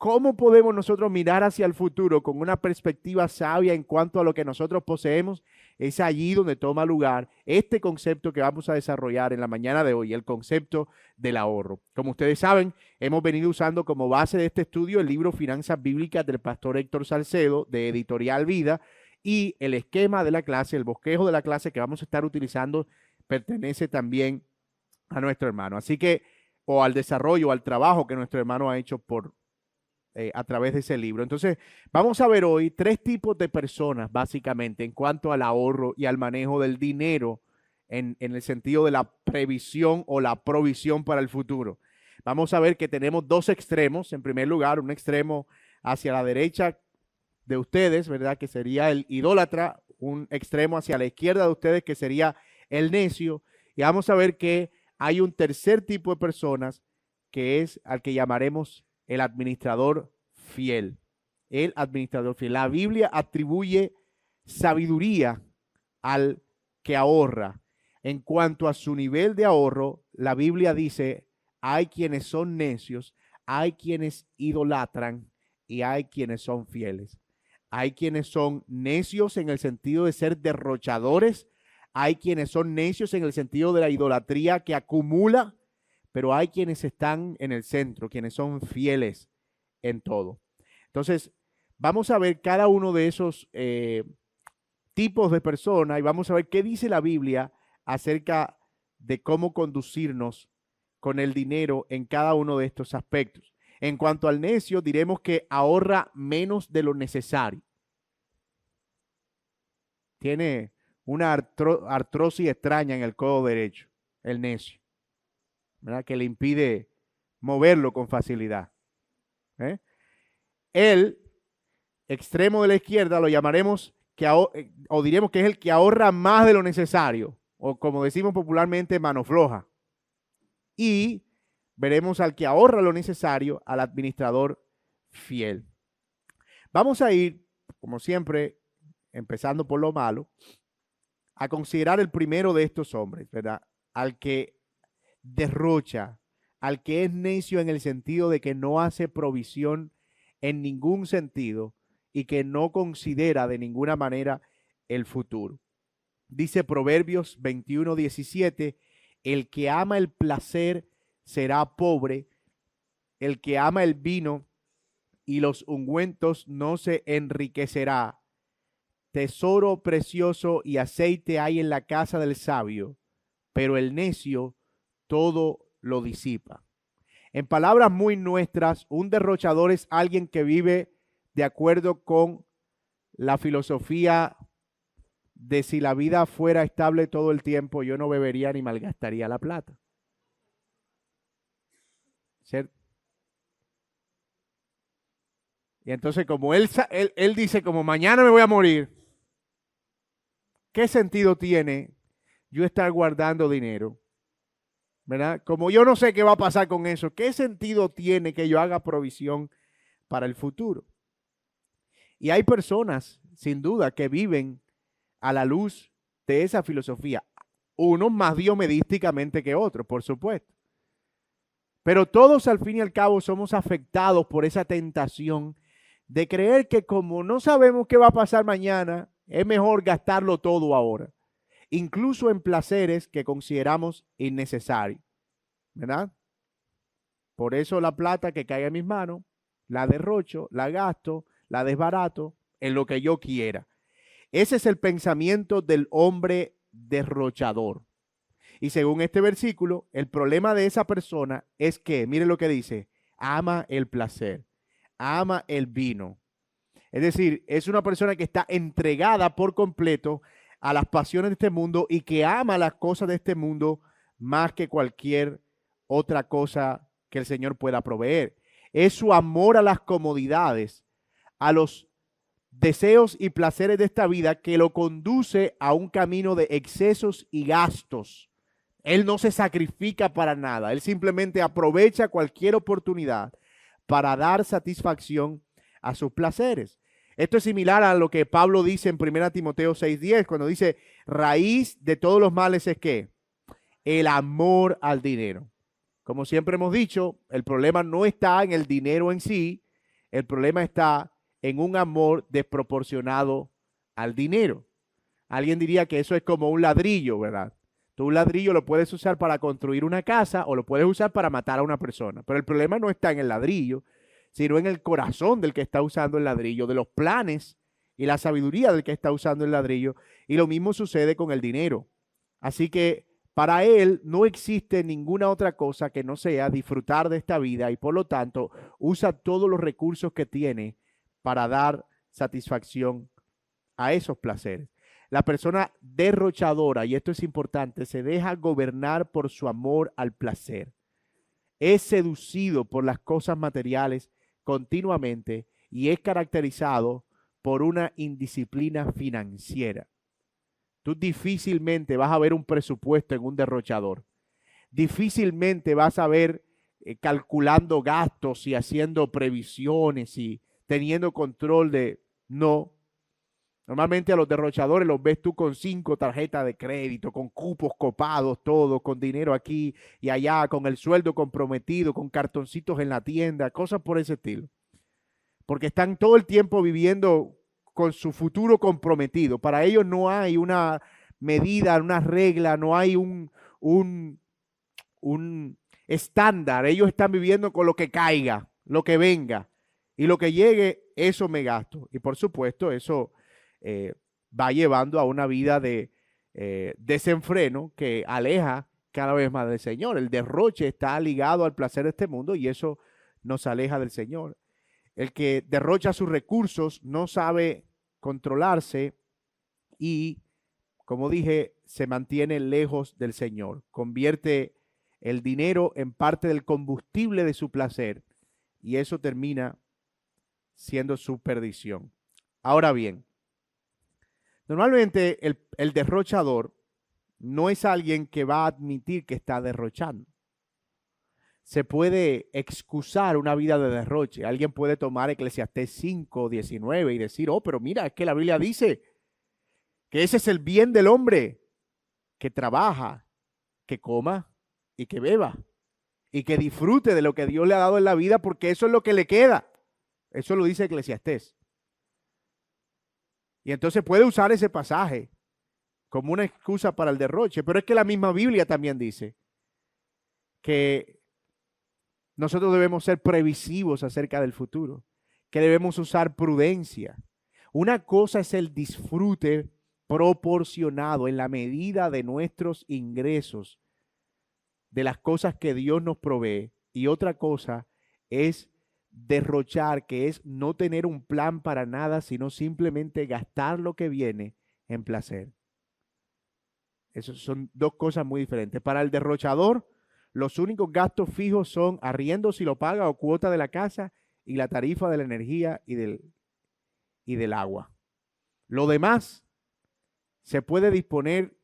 ¿Cómo podemos nosotros mirar hacia el futuro con una perspectiva sabia en cuanto a lo que nosotros poseemos? Es allí donde toma lugar este concepto que vamos a desarrollar en la mañana de hoy, el concepto del ahorro. Como ustedes saben, hemos venido usando como base de este estudio el libro Finanzas Bíblicas del pastor Héctor Salcedo, de Editorial Vida, y el esquema de la clase, el bosquejo de la clase que vamos a estar utilizando, pertenece también a nuestro hermano. Así que, o al desarrollo, al trabajo que nuestro hermano ha hecho a través de ese libro. Entonces, vamos a ver hoy tres tipos de personas, básicamente, en cuanto al ahorro y al manejo del dinero en el sentido de la previsión o la provisión para el futuro. Vamos a ver que tenemos dos extremos. En primer lugar, un extremo hacia la derecha de ustedes, ¿verdad? Que sería el idólatra, un extremo hacia la izquierda de ustedes, que sería el necio. Y vamos a ver que hay un tercer tipo de personas, que es al que llamaremos el administrador fiel. El administrador fiel. La Biblia atribuye sabiduría al que ahorra. En cuanto a su nivel de ahorro, la Biblia dice, hay quienes son necios, hay quienes idolatran y hay quienes son fieles. Hay quienes son necios en el sentido de ser derrochadores, hay quienes son necios en el sentido de la idolatría que acumula, pero hay quienes están en el centro, quienes son fieles en todo. Entonces, vamos a ver cada uno de esos tipos de personas y vamos a ver qué dice la Biblia acerca de cómo conducirnos con el dinero en cada uno de estos aspectos. En cuanto al necio, diremos que ahorra menos de lo necesario. Tiene una artrosis extraña en el codo derecho, el necio, ¿verdad? Que le impide moverlo con facilidad. El extremo de la izquierda lo llamaremos o diremos que es el que ahorra más de lo necesario, o como decimos popularmente, mano floja. Y veremos al que ahorra lo necesario, al administrador fiel. Vamos a ir, como siempre, empezando por lo malo, a considerar el primero de estos hombres, ¿verdad? Al que derrocha, al que es necio en el sentido de que no hace provisión en ningún sentido y que no considera de ninguna manera el futuro. Dice Proverbios 21:17, el que ama el placer será pobre, el que ama el vino y los ungüentos no se enriquecerá. Tesoro precioso y aceite hay en la casa del sabio, pero el necio todo lo disipa. En palabras muy nuestras, un derrochador es alguien que vive de acuerdo con la filosofía de si la vida fuera estable todo el tiempo, yo no bebería ni malgastaría la plata. ¿Cierto? Y entonces como él dice, como mañana me voy a morir, ¿qué sentido tiene yo estar guardando dinero? ¿Verdad? Como yo no sé qué va a pasar con eso, ¿qué sentido tiene que yo haga provisión para el futuro? Y hay personas, sin duda, que viven a la luz de esa filosofía. Unos más diomedísticamente que otros, por supuesto. Pero todos al fin y al cabo somos afectados por esa tentación de creer que como no sabemos qué va a pasar mañana, es mejor gastarlo todo ahora. Incluso en placeres que consideramos innecesarios, ¿verdad? Por eso la plata que caiga en mis manos, la derrocho, la gasto, la desbarato en lo que yo quiera. Ese es el pensamiento del hombre derrochador. Y según este versículo, el problema de esa persona es que, mire lo que dice, ama el placer, ama el vino. Es decir, es una persona que está entregada por completo a las pasiones de este mundo y que ama las cosas de este mundo más que cualquier otra cosa que el Señor pueda proveer. Es su amor a las comodidades, a los deseos y placeres de esta vida que lo conduce a un camino de excesos y gastos. Él no se sacrifica para nada, él simplemente aprovecha cualquier oportunidad para dar satisfacción a sus placeres. Esto es similar a lo que Pablo dice en 1 Timoteo 6:10, cuando dice, raíz de todos los males es ¿qué? El amor al dinero. Como siempre hemos dicho, el problema no está en el dinero en sí, El problema está en un amor desproporcionado al dinero. Alguien diría que eso es como un ladrillo, ¿verdad? Tú un ladrillo lo puedes usar para construir una casa o lo puedes usar para matar a una persona. Pero el problema no está en el ladrillo, sino en el corazón del que está usando el ladrillo, de los planes y la sabiduría del que está usando el ladrillo. Y lo mismo sucede con el dinero. Así que para él no existe ninguna otra cosa que no sea disfrutar de esta vida y por lo tanto usa todos los recursos que tiene para dar satisfacción a esos placeres. La persona derrochadora, y esto es importante, se deja gobernar por su amor al placer. Es seducido por las cosas materiales continuamente y es caracterizado por una indisciplina financiera. Tú difícilmente vas a ver un presupuesto en un derrochador. Difícilmente vas a ver calculando gastos y haciendo previsiones y teniendo control de... No. Normalmente a los derrochadores los ves tú con 5 tarjetas de crédito, con cupos copados, todo, con dinero aquí y allá, con el sueldo comprometido, con cartoncitos en la tienda, cosas por ese estilo. Porque están todo el tiempo viviendo con su futuro comprometido. Para ellos no hay una medida, una regla, no hay un estándar. Ellos están viviendo con lo que caiga, lo que venga. Y lo que llegue, eso me gasto. Y por supuesto, eso va llevando a una vida de desenfreno que aleja cada vez más del Señor. El derroche está ligado al placer de este mundo y eso nos aleja del Señor. El que derrocha sus recursos no sabe controlarse y, como dije, se mantiene lejos del Señor. Convierte el dinero en parte del combustible de su placer y eso termina siendo su perdición. Ahora bien, normalmente el derrochador no es alguien que va a admitir que está derrochando. Se puede excusar una vida de derroche. Alguien puede tomar Eclesiastés 5:19 y decir, oh, pero mira, es que la Biblia dice que ese es el bien del hombre, que trabaja, que coma y que beba y que disfrute de lo que Dios le ha dado en la vida porque eso es lo que le queda. Eso lo dice Eclesiastés. Y entonces puede usar ese pasaje como una excusa para el derroche, pero es que la misma Biblia también dice que nosotros debemos ser previsivos acerca del futuro, que debemos usar prudencia. Una cosa es el disfrute proporcionado en la medida de nuestros ingresos, de las cosas que Dios nos provee, y otra cosa es derrochar, que es no tener un plan para nada, sino simplemente gastar lo que viene en placer. Esas son dos cosas muy diferentes. Para el derrochador, los únicos gastos fijos son arriendo si lo paga o cuota de la casa y la tarifa de la energía y del agua. Lo demás se puede disponer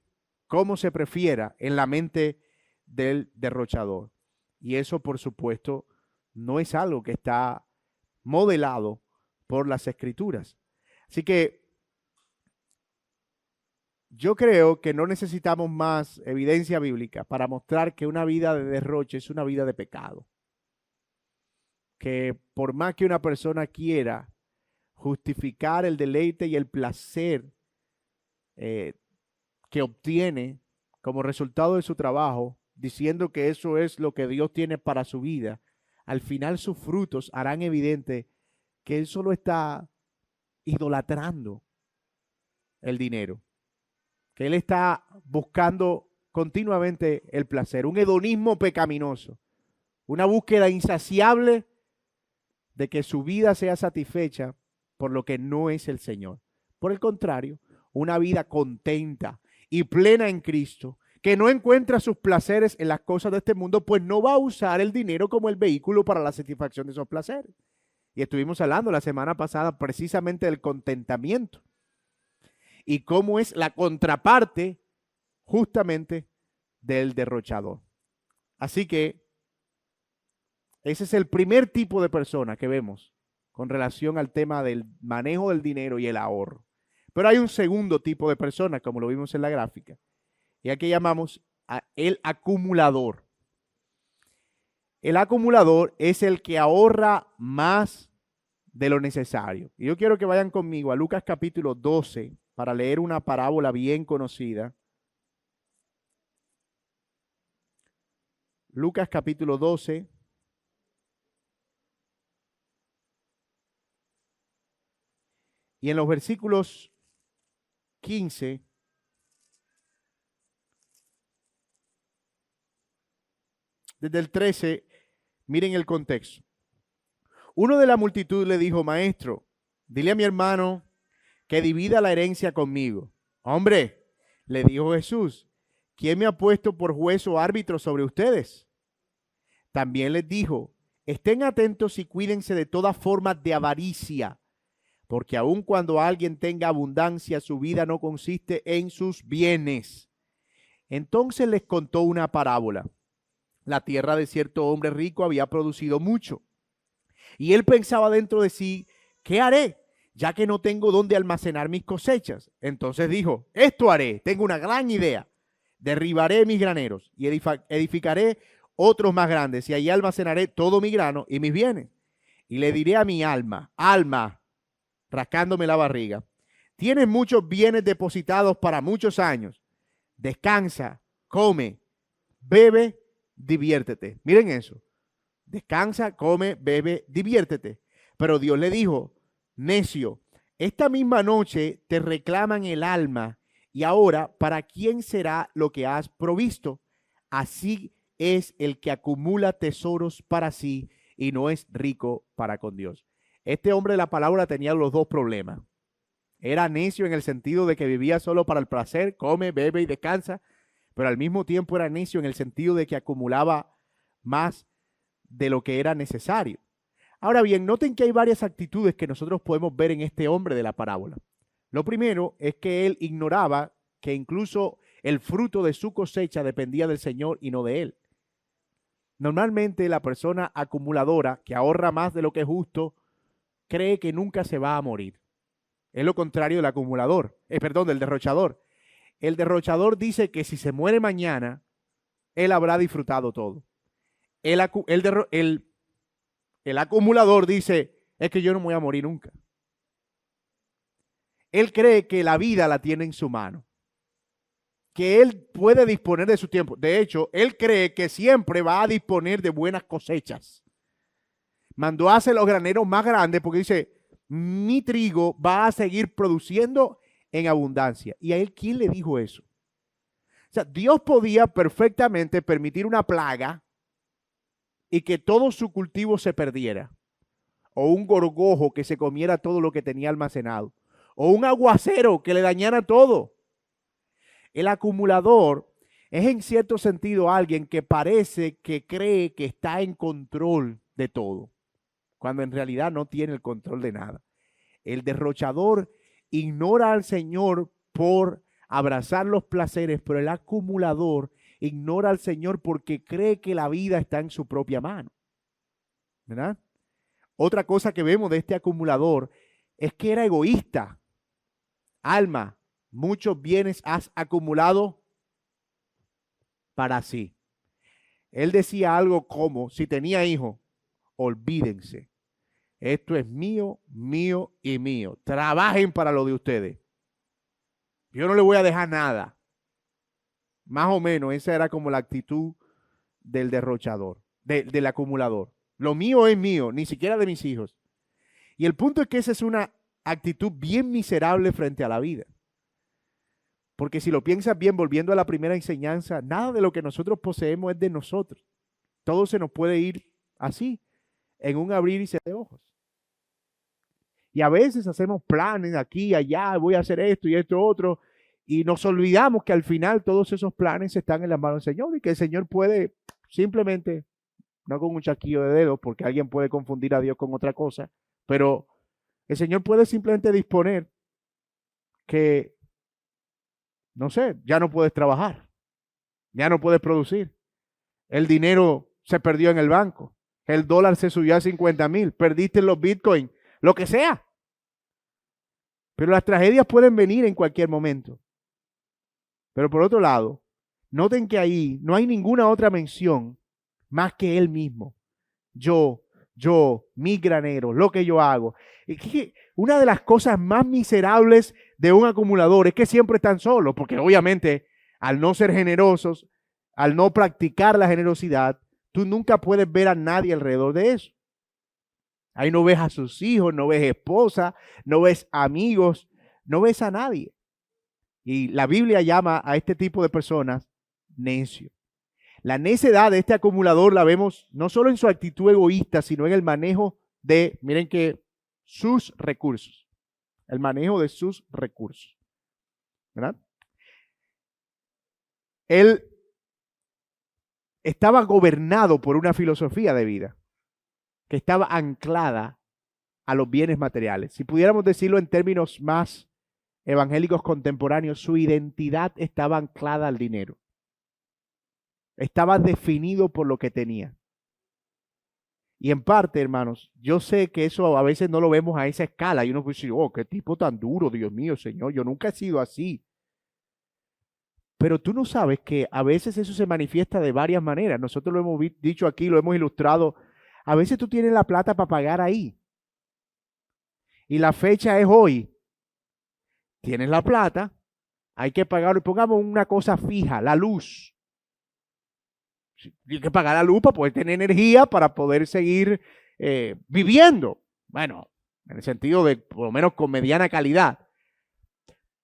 como se prefiera en la mente del derrochador. Y eso, por supuesto, no es algo que está modelado por las Escrituras. Así que yo creo que no necesitamos más evidencia bíblica para mostrar que una vida de derroche es una vida de pecado. Que por más que una persona quiera justificar el deleite y el placer que obtiene como resultado de su trabajo, diciendo que eso es lo que Dios tiene para su vida, al final sus frutos harán evidente que él solo está idolatrando el dinero, que él está buscando continuamente el placer, un hedonismo pecaminoso, una búsqueda insaciable de que su vida sea satisfecha por lo que no es el Señor. Por el contrario, una vida contenta y plena en Cristo, que no encuentra sus placeres en las cosas de este mundo, pues no va a usar el dinero como el vehículo para la satisfacción de esos placeres. Y estuvimos hablando la semana pasada precisamente del contentamiento y cómo es la contraparte justamente del derrochador. Así que ese es el primer tipo de persona que vemos con relación al tema del manejo del dinero y el ahorro. Pero hay un segundo tipo de persona, como lo vimos en la gráfica, y aquí llamamos el acumulador. El acumulador es el que ahorra más de lo necesario. Y yo quiero que vayan conmigo a Lucas capítulo 12 para leer una parábola bien conocida. Lucas capítulo 12. Y en los versículos 15 desde el 13, miren el contexto. Uno de la multitud le dijo: Maestro, dile a mi hermano que divida la herencia conmigo. Hombre, le dijo Jesús, ¿quién me ha puesto por juez o árbitro sobre ustedes? También les dijo: estén atentos y cuídense de toda forma de avaricia, porque aun cuando alguien tenga abundancia, su vida no consiste en sus bienes. Entonces les contó una parábola. La tierra de cierto hombre rico había producido mucho. Y él pensaba dentro de sí: ¿qué haré? Ya que no tengo dónde almacenar mis cosechas. Entonces dijo: esto haré, tengo una gran idea. Derribaré mis graneros y edificaré otros más grandes, y allí almacenaré todo mi grano y mis bienes. Y le diré a mi alma, alma, rascándome la barriga, tienes muchos bienes depositados para muchos años. Descansa, come, bebe, diviértete. Miren eso. Descansa, come, bebe, diviértete. Pero Dios le dijo: necio, esta misma noche te reclaman el alma, y ahora, ¿para quién será lo que has provisto? Así es el que acumula tesoros para sí y no es rico para con Dios. Este hombre de la palabra tenía los dos problemas. Era necio en el sentido de que vivía solo para el placer, come, bebe y descansa, pero al mismo tiempo era necio en el sentido de que acumulaba más de lo que era necesario. Ahora bien, noten que hay varias actitudes que nosotros podemos ver en este hombre de la parábola. Lo primero es que él ignoraba que incluso el fruto de su cosecha dependía del Señor y no de él. Normalmente la persona acumuladora que ahorra más de lo que es justo cree que nunca se va a morir. Es lo contrario del acumulador, del derrochador. El derrochador dice que si se muere mañana, él habrá disfrutado todo. El acumulador dice: es que yo no me voy a morir nunca. Él cree que la vida la tiene en su mano, que él puede disponer de su tiempo. De hecho, él cree que siempre va a disponer de buenas cosechas. Mandó a hacer los graneros más grandes porque dice: mi trigo va a seguir produciendo en abundancia. ¿Y a él quién le dijo eso? O sea, Dios podía perfectamente permitir una plaga y que todo su cultivo se perdiera, o un gorgojo que se comiera todo lo que tenía almacenado, o un aguacero que le dañara todo. El acumulador es en cierto sentido alguien que parece que cree que está en control de todo, cuando en realidad no tiene el control de nada. El derrochador ignora al Señor por abrazar los placeres, pero el acumulador ignora al Señor porque cree que la vida está en su propia mano. ¿Verdad? Otra cosa que vemos de este acumulador es que era egoísta. Alma, muchos bienes has acumulado para sí. Él decía algo como: si tenía hijos, olvídense. Esto es mío, mío y mío. Trabajen para lo de ustedes. Yo no le voy a dejar nada. Más o menos esa era como la actitud del derrochador, del acumulador. Lo mío es mío, ni siquiera de mis hijos. Y el punto es que esa es una actitud bien miserable frente a la vida. Porque si lo piensas bien, volviendo a la primera enseñanza, nada de lo que nosotros poseemos es de nosotros. Todo se nos puede ir así, en un abrir y cerrar de ojos. Y a veces hacemos planes aquí, allá, voy a hacer esto y esto otro, y nos olvidamos que al final todos esos planes están en las manos del Señor y que el Señor puede simplemente, no con un chasquido de dedos, porque alguien puede confundir a Dios con otra cosa, pero el Señor puede simplemente disponer que, no sé, ya no puedes trabajar, ya no puedes producir, el dinero se perdió en el banco, el dólar se subió a 50,000, perdiste los bitcoins, lo que sea. Pero las tragedias pueden venir en cualquier momento. Pero por otro lado, noten que ahí no hay ninguna otra mención más que él mismo. Yo yo, mis graneros, lo que yo hago. Una de las cosas más miserables de un acumulador es que siempre están solos, porque obviamente al no ser generosos, al no practicar la generosidad, tú nunca puedes ver a nadie alrededor de eso. Ahí no ves a sus hijos, no ves esposa, no ves amigos, no ves a nadie. Y la Biblia llama a este tipo de personas necio. La necedad de este acumulador la vemos no solo en su actitud egoísta, sino en el manejo de, miren que, sus recursos. El manejo de sus recursos. ¿Verdad? Él estaba gobernado por una filosofía de vida que estaba anclada a los bienes materiales. Si pudiéramos decirlo en términos más evangélicos contemporáneos, su identidad estaba anclada al dinero. Estaba definido por lo que tenía. Y en parte, hermanos, yo sé que eso a veces no lo vemos a esa escala. Y uno puede decir, oh, qué tipo tan duro, Dios mío, Señor, yo nunca he sido así. Pero tú no sabes que a veces eso se manifiesta de varias maneras. Nosotros lo hemos dicho aquí, lo hemos ilustrado. A veces tú tienes la plata para pagar ahí. Y la fecha es hoy. Tienes la plata, hay que pagar, pongamos una cosa fija, la luz. Hay que pagar la luz para poder tener energía, para poder seguir viviendo. Bueno, en el sentido de por lo menos con mediana calidad.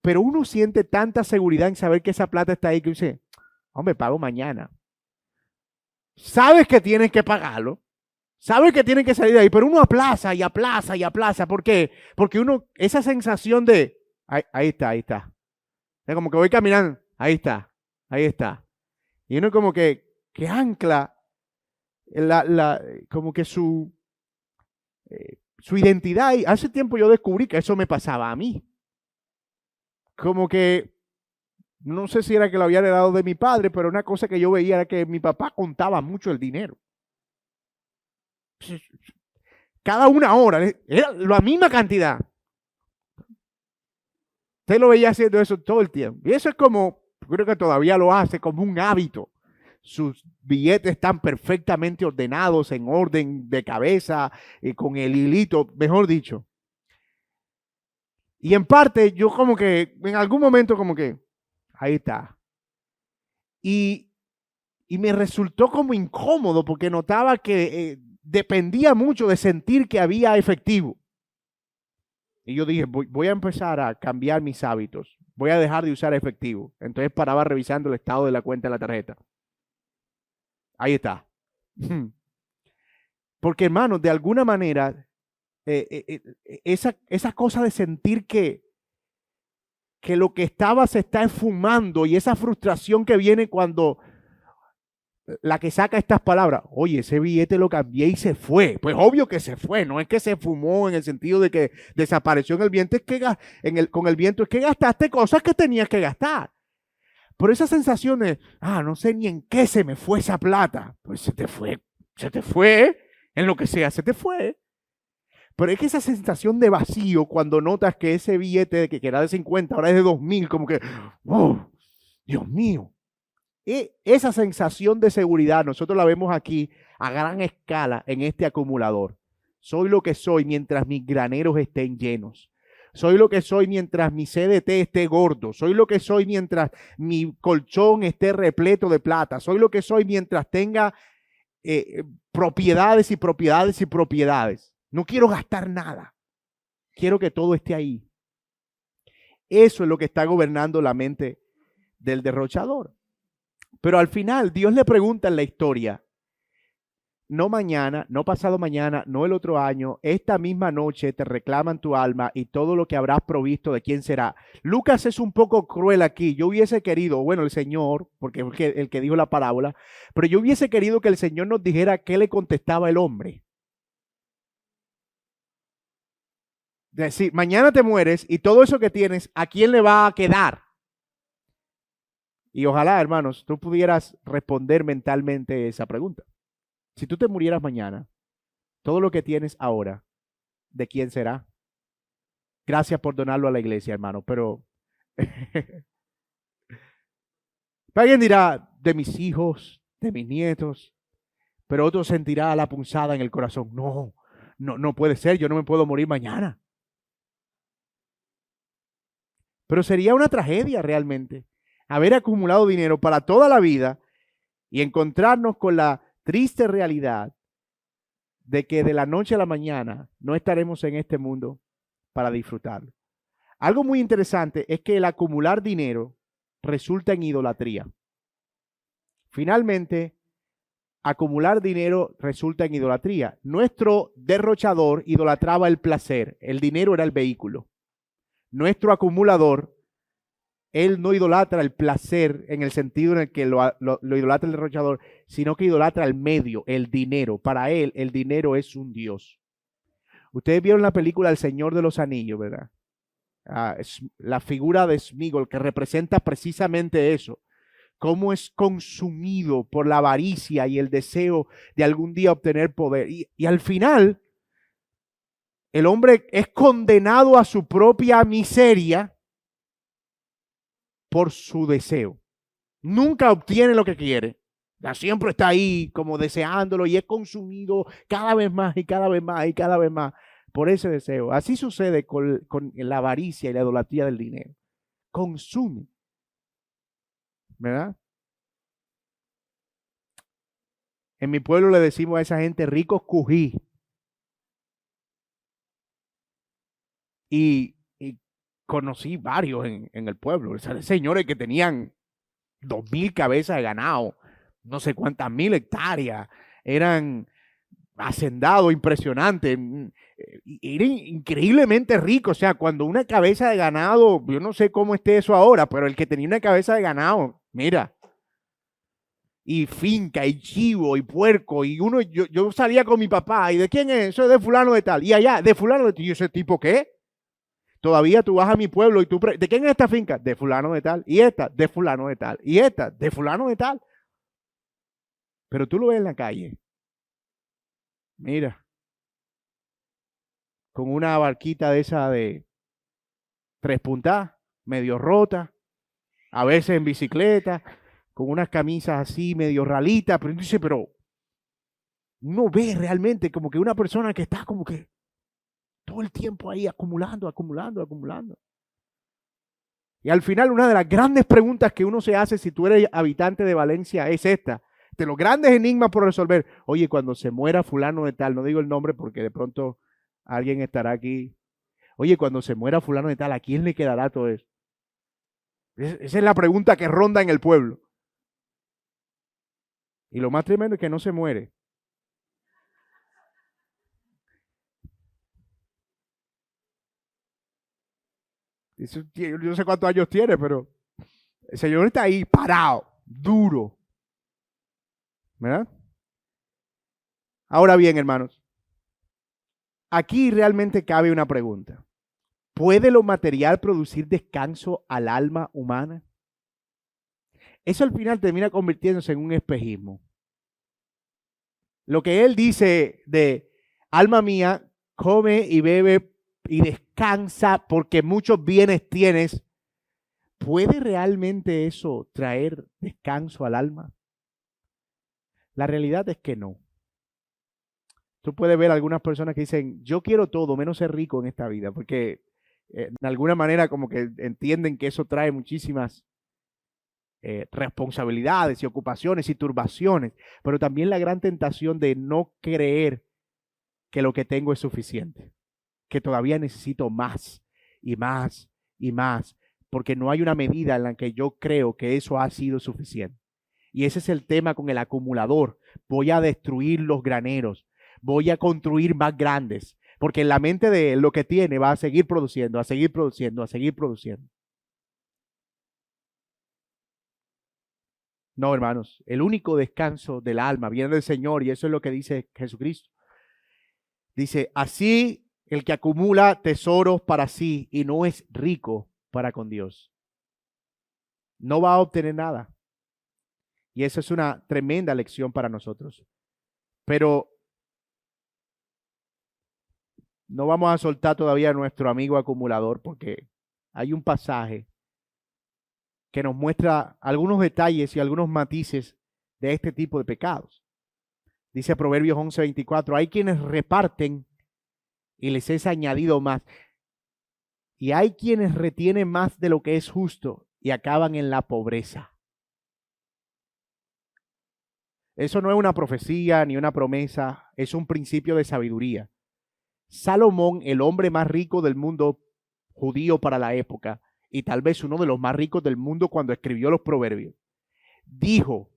Pero uno siente tanta seguridad en saber que esa plata está ahí que dice, hombre, pago mañana. Sabes que tienes que pagarlo. Sabes que tienen que salir de ahí, pero uno aplaza y aplaza y aplaza. ¿Por qué? Porque uno, esa sensación de, ahí está, ahí está. Es como que voy caminando, ahí está, ahí está. Y uno como que ancla como que su identidad. Y hace tiempo yo descubrí que eso me pasaba a mí. Como que, no sé si era que lo había heredado de mi padre, pero una cosa que yo veía era que mi papá contaba mucho el dinero. Cada una hora, era la misma cantidad. Usted lo veía haciendo eso todo el tiempo. Y eso es como, creo que todavía lo hace como un hábito. Sus billetes están perfectamente ordenados, en orden de cabeza, con el hilito, mejor dicho. Y en parte, yo como que, en algún momento como que, ahí está. Y me resultó como incómodo porque notaba que dependía mucho de sentir que había efectivo. Y yo dije, voy a empezar a cambiar mis hábitos. Voy a dejar de usar efectivo. Entonces paraba revisando el estado de la cuenta de la tarjeta. Ahí está. Porque, hermanos, de alguna manera, esa cosa de sentir que lo que estaba se está esfumando y esa frustración que viene cuando la que saca estas palabras, oye, ese billete lo cambié y se fue. Pues obvio que se fue, no es que se fumó en el sentido de que desapareció en el viento, es que con el viento es que gastaste cosas que tenías que gastar. Por esa sensación de, no sé ni en qué se me fue esa plata. Pues se te fue, en lo que sea, se te fue. Pero es que esa sensación de vacío cuando notas que ese billete que era de 50 ahora es de 2,000, como que, oh, Dios mío. Esa sensación de seguridad nosotros la vemos aquí a gran escala en este acumulador. Soy lo que soy mientras mis graneros estén llenos. Soy lo que soy mientras mi CDT esté gordo. Soy lo que soy mientras mi colchón esté repleto de plata. Soy lo que soy mientras tenga propiedades y propiedades y propiedades. No quiero gastar nada. Quiero que todo esté ahí. Eso es lo que está gobernando la mente del derrochador. Pero al final Dios le pregunta en la historia, no mañana, no pasado mañana, no el otro año, esta misma noche te reclaman tu alma y todo lo que habrás provisto, ¿de quién será? Lucas es un poco cruel aquí. Yo hubiese querido, bueno, el Señor, porque es el que dijo la parábola, pero yo hubiese querido que el Señor nos dijera qué le contestaba el hombre. Es decir, mañana te mueres y todo eso que tienes, ¿a quién le va a quedar? Y ojalá, hermanos, tú pudieras responder mentalmente esa pregunta. Si tú te murieras mañana, todo lo que tienes ahora, ¿de quién será? Gracias por donarlo a la iglesia, hermano, pero alguien dirá, de mis hijos, de mis nietos. pero otro sentirá la punzada en el corazón. No, no, no puede ser, yo no me puedo morir mañana. Pero sería una tragedia realmente haber acumulado dinero para toda la vida y encontrarnos con la triste realidad de que de la noche a la mañana no estaremos en este mundo para disfrutarlo. Algo muy interesante es que el acumular dinero resulta en idolatría. Finalmente, acumular dinero resulta en idolatría. Nuestro derrochador idolatraba el placer, el dinero era el vehículo. Nuestro acumulador, él no idolatra el placer en el sentido en el que lo idolatra el derrochador, sino que idolatra el medio, el dinero. Para él, el dinero es un dios. Ustedes vieron la película El Señor de los Anillos, ¿verdad? La figura de Sméagol, que representa precisamente eso. Cómo es consumido por la avaricia y el deseo de algún día obtener poder. Y al final, el hombre es condenado a su propia miseria por su deseo. Nunca obtiene lo que quiere. Siempre está ahí como deseándolo y es consumido cada vez más y cada vez más y cada vez más por ese deseo. Así sucede con la avaricia y la idolatría del dinero. Consume. ¿Verdad? En mi pueblo le decimos a esa gente ricos cují. Y conocí varios en el pueblo. Señores que tenían 2,000 cabezas de ganado, no sé cuántas mil hectáreas, eran hacendados impresionantes, eran increíblemente ricos. O sea, cuando una cabeza de ganado, yo no sé cómo esté eso ahora, pero el que tenía una cabeza de ganado, mira, y finca, y chivo, y puerco, y yo salía con mi papá, ¿y de quién es? Eso es de fulano de tal, y allá, de fulano de tal, y ese tipo, ¿qué? Todavía tú vas a mi pueblo y ¿de quién es esta finca? De fulano de tal, y esta, de fulano de tal, y esta, de fulano de tal. Pero tú lo ves en la calle, mira, con una barquita de esa de 3 puntas, medio rota, a veces en bicicleta, con unas camisas así medio ralitas, pero dice, pero uno ve realmente como que una persona que está como que todo el tiempo ahí acumulando, acumulando, acumulando. Y al final una de las grandes preguntas que uno se hace si tú eres habitante de Valencia es esta. De los grandes enigmas por resolver. Oye, cuando se muera fulano de tal, no digo el nombre porque de pronto alguien estará aquí. Oye, cuando se muera fulano de tal, ¿a quién le quedará todo eso? Esa es la pregunta que ronda en el pueblo. Y lo más tremendo es que no se muere. Yo no sé cuántos años tiene, pero el señor está ahí parado, duro. ¿Verdad? Ahora bien, hermanos, aquí realmente cabe una pregunta. ¿Puede lo material producir descanso al alma humana? Eso al final termina convirtiéndose en un espejismo. Lo que él dice de alma mía, come y bebe y descansa porque muchos bienes tienes, ¿puede realmente eso traer descanso al alma? La realidad es que no. Tú puedes ver algunas personas que dicen, yo quiero todo menos ser rico en esta vida, porque de alguna manera como que entienden que eso trae muchísimas responsabilidades y ocupaciones y turbaciones, pero también la gran tentación de no creer que lo que tengo es suficiente, que todavía necesito más y más y más, porque no hay una medida en la que yo creo que eso ha sido suficiente. Y ese es el tema con el acumulador. Voy a destruir los graneros, voy a construir más grandes, porque en la mente de él lo que tiene va a seguir produciendo, a seguir produciendo, a seguir produciendo. No, hermanos, el único descanso del alma viene del Señor y eso es lo que dice Jesucristo. Dice, así el que acumula tesoros para sí y no es rico para con Dios, no va a obtener nada. Y esa es una tremenda lección para nosotros. Pero no vamos a soltar todavía a nuestro amigo acumulador porque hay un pasaje que nos muestra algunos detalles y algunos matices de este tipo de pecados. Dice Proverbios 11:24, hay quienes reparten y les es añadido más. Y hay quienes retienen más de lo que es justo y acaban en la pobreza. Eso no es una profecía ni una promesa, es un principio de sabiduría. Salomón, el hombre más rico del mundo judío para la época, y tal vez uno de los más ricos del mundo cuando escribió los proverbios, dijo,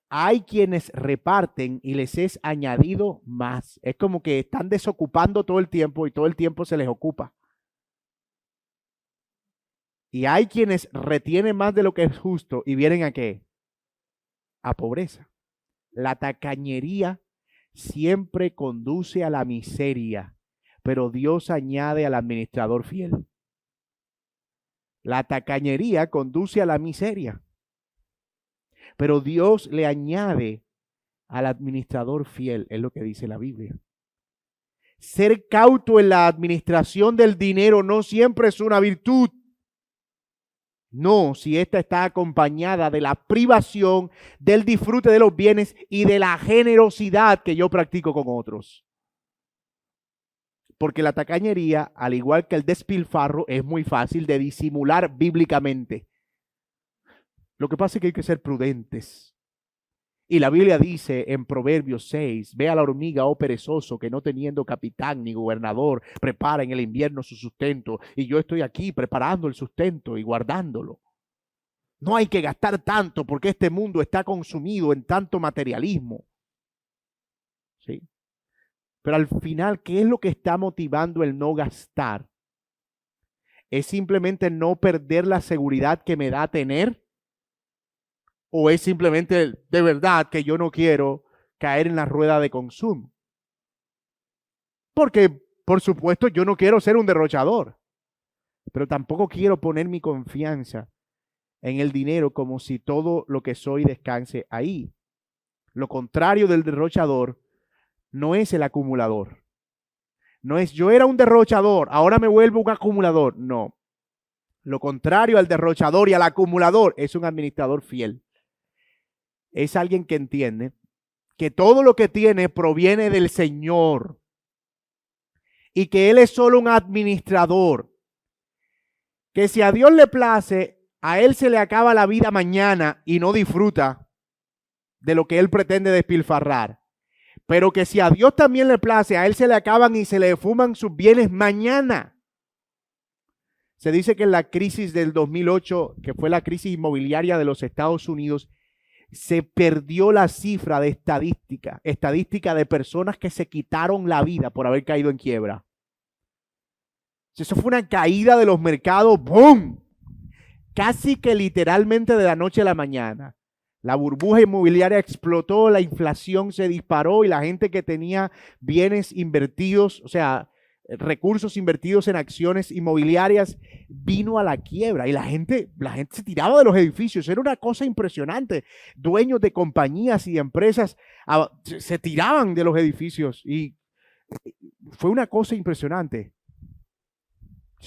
hay quienes reparten y les es añadido más. Es como que están desocupando todo el tiempo y todo el tiempo se les ocupa. Y hay quienes retienen más de lo que es justo y vienen a ¿qué? A pobreza. La tacañería siempre conduce a la miseria, pero Dios añade al administrador fiel. La tacañería conduce a la miseria, pero Dios le añade al administrador fiel, es lo que dice la Biblia. Ser cauto en la administración del dinero no siempre es una virtud. No, si esta está acompañada de la privación, del disfrute de los bienes y de la generosidad que yo practico con otros. Porque la tacañería, al igual que el despilfarro, es muy fácil de disimular bíblicamente. Lo que pasa es que hay que ser prudentes. Y la Biblia dice en Proverbios 6, ve a la hormiga, oh perezoso, que no teniendo capitán ni gobernador, prepara en el invierno su sustento. Y yo estoy aquí preparando el sustento y guardándolo. No hay que gastar tanto porque este mundo está consumido en tanto materialismo. ¿Sí? Pero al final, ¿qué es lo que está motivando el no gastar? ¿Es simplemente no perder la seguridad que me da tener? ¿O es simplemente de verdad que yo no quiero caer en la rueda de consumo? Porque, por supuesto, yo no quiero ser un derrochador, pero tampoco quiero poner mi confianza en el dinero como si todo lo que soy descanse ahí. Lo contrario del derrochador no es el acumulador. No es yo era un derrochador, ahora me vuelvo un acumulador. No. Lo contrario al derrochador y al acumulador es un administrador fiel. Es alguien que entiende que todo lo que tiene proviene del Señor y que Él es solo un administrador. Que si a Dios le place, a Él se le acaba la vida mañana y no disfruta de lo que Él pretende despilfarrar. Pero que si a Dios también le place, a Él se le acaban y se le fuman sus bienes mañana. Se dice que en la crisis del 2008, que fue la crisis inmobiliaria de los Estados Unidos, se perdió la cifra de estadística de personas que se quitaron la vida por haber caído en quiebra. Eso fue una caída de los mercados, ¡boom! Casi que literalmente de la noche a la mañana. La burbuja inmobiliaria explotó, la inflación se disparó y la gente que tenía bienes invertidos, o sea, recursos invertidos en acciones inmobiliarias, vino a la quiebra y la gente se tiraba de los edificios. Era una cosa impresionante. Dueños de compañías y empresas se tiraban de los edificios y fue una cosa impresionante.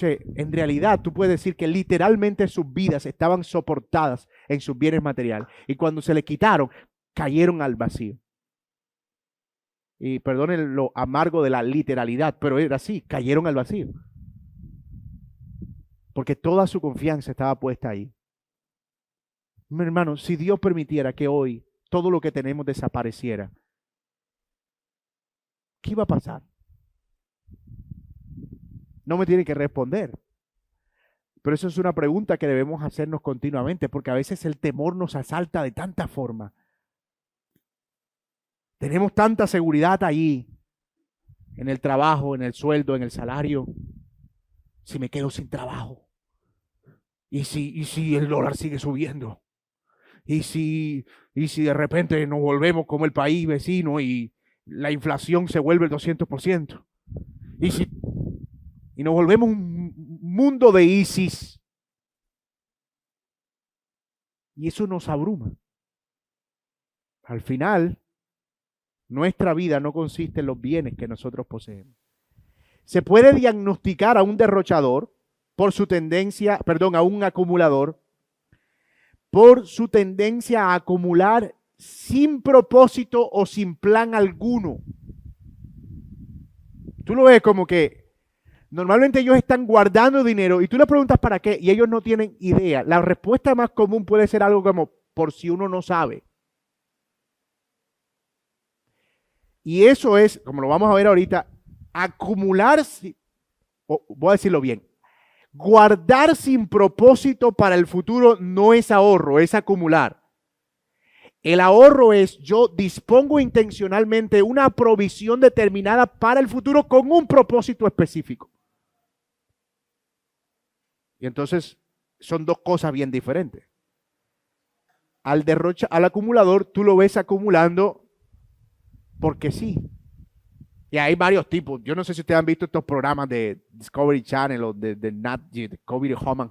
En realidad tú puedes decir que literalmente sus vidas estaban soportadas en sus bienes materiales y cuando se le quitaron, cayeron al vacío. Y perdonen lo amargo de la literalidad, pero era así, cayeron al vacío. Porque toda su confianza estaba puesta ahí. Mi hermano, si Dios permitiera que hoy todo lo que tenemos desapareciera, ¿qué iba a pasar? No me tiene que responder. Pero eso es una pregunta que debemos hacernos continuamente, porque a veces el temor nos asalta de tanta forma. Tenemos tanta seguridad allí, en el trabajo, en el sueldo, en el salario. Si me quedo sin trabajo, y si el dólar sigue subiendo, y si de repente nos volvemos como el país vecino y la inflación se vuelve el 200%, y nos volvemos un mundo de ISIS, y eso nos abruma. Al final, nuestra vida no consiste en los bienes que nosotros poseemos. Se puede diagnosticar a un derrochador por su tendencia, a un acumulador, por su tendencia a acumular sin propósito o sin plan alguno. Tú lo ves como que normalmente ellos están guardando dinero y tú les preguntas para qué y ellos no tienen idea. La respuesta más común puede ser algo como por si uno no sabe. Y eso es, como lo vamos a ver ahorita, acumular, voy a decirlo bien, guardar sin propósito para el futuro no es ahorro, es acumular. El ahorro es yo dispongo intencionalmente una provisión determinada para el futuro con un propósito específico. Y entonces son dos cosas bien diferentes. Al acumulador tú lo ves acumulando porque sí. Y hay varios tipos. Yo no sé si ustedes han visto estos programas de Discovery Channel o de Nat Geo, Discovery Home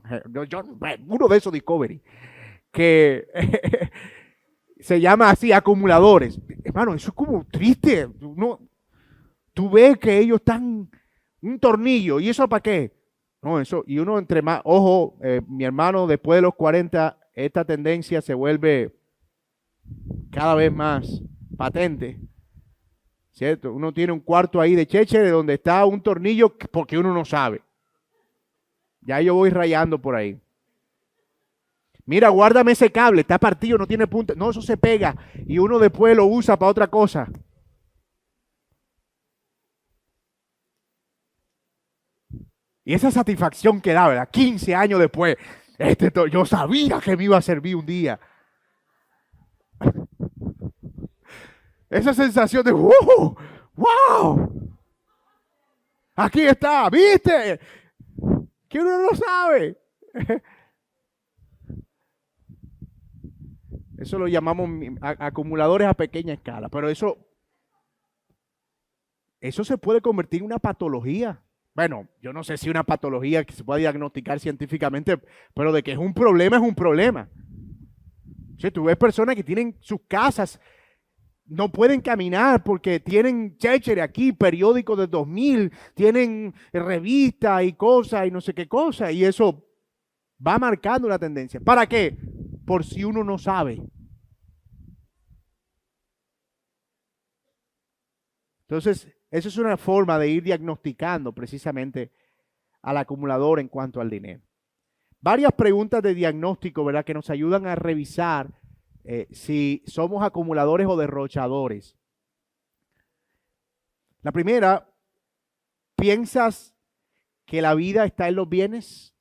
uno de esos Discovery, que se llama así, acumuladores. Hermano, eso es como triste. Tú ves que ellos están un tornillo. ¿Y eso para qué? No, eso. Y uno entre más, ojo, mi hermano, después de los 40, esta tendencia se vuelve cada vez más patente. ¿Cierto? Uno tiene un cuarto ahí de chéchere donde está un tornillo porque uno no sabe. Ya yo voy rayando por ahí. Mira, guárdame ese cable, está partido, no tiene punta. No, eso se pega y uno después lo usa para otra cosa. Y esa satisfacción que da, ¿verdad? 15 años después, yo sabía que me iba a servir un día. Esa sensación de ¡wow! ¡Wow! Aquí está, ¿viste? Que uno no sabe. Eso lo llamamos acumuladores a pequeña escala, pero eso se puede convertir en una patología. Bueno, yo no sé si una patología que se pueda diagnosticar científicamente, pero de que es un problema, es un problema. Si tú ves personas que tienen sus casas, no pueden caminar porque tienen chéchere aquí, periódicos de 2000, tienen revistas y cosas y no sé qué cosa, y eso va marcando una tendencia. ¿Para qué? Por si uno no sabe. Entonces, eso es una forma de ir diagnosticando precisamente al acumulador en cuanto al dinero. Varias preguntas de diagnóstico, ¿verdad?, que nos ayudan a revisar si somos acumuladores o derrochadores. La primera, ¿piensas que la vida está en los bienes?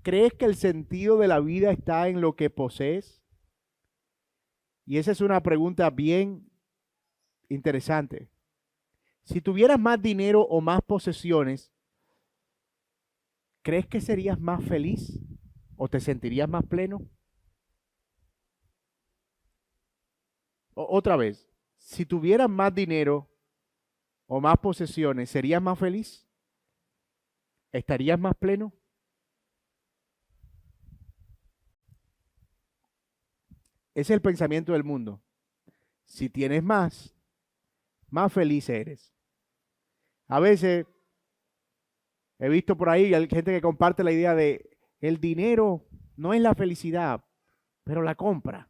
¿Crees que el sentido de la vida está en lo que posees? Y esa es una pregunta bien interesante. Si tuvieras más dinero o más posesiones, ¿crees que serías más feliz o te sentirías más pleno? Otra vez, si tuvieras más dinero o más posesiones, ¿serías más feliz? ¿Estarías más pleno? Ese es el pensamiento del mundo. Si tienes más feliz eres. A veces he visto por ahí hay gente que comparte la idea de el dinero no es la felicidad, pero la compra.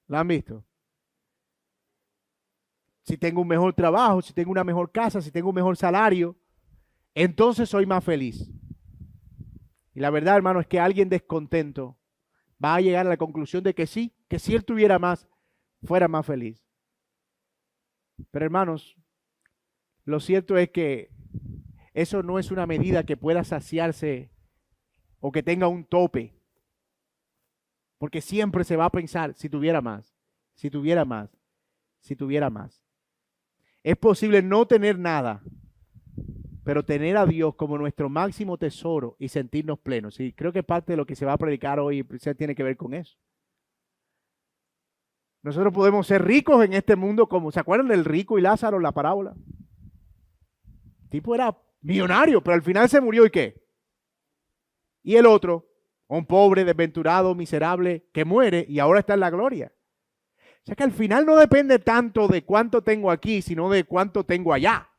¿La han visto? Si tengo un mejor trabajo, si tengo una mejor casa, si tengo un mejor salario, entonces soy más feliz. Y la verdad, hermano, es que alguien descontento va a llegar a la conclusión de que sí, que si él tuviera más, fuera más feliz. Pero hermanos, lo cierto es que eso no es una medida que pueda saciarse o que tenga un tope. Porque siempre se va a pensar, si tuviera más, si tuviera más, si tuviera más. Es posible no tener nada, pero tener a Dios como nuestro máximo tesoro y sentirnos plenos. Y creo que parte de lo que se va a predicar hoy tiene que ver con eso. Nosotros podemos ser ricos en este mundo como, ¿se acuerdan del rico y Lázaro, la parábola? El tipo era millonario, pero al final se murió, ¿y qué? Y el otro, un pobre, desventurado, miserable, que muere y ahora está en la gloria. O sea que al final no depende tanto de cuánto tengo aquí, sino de cuánto tengo allá.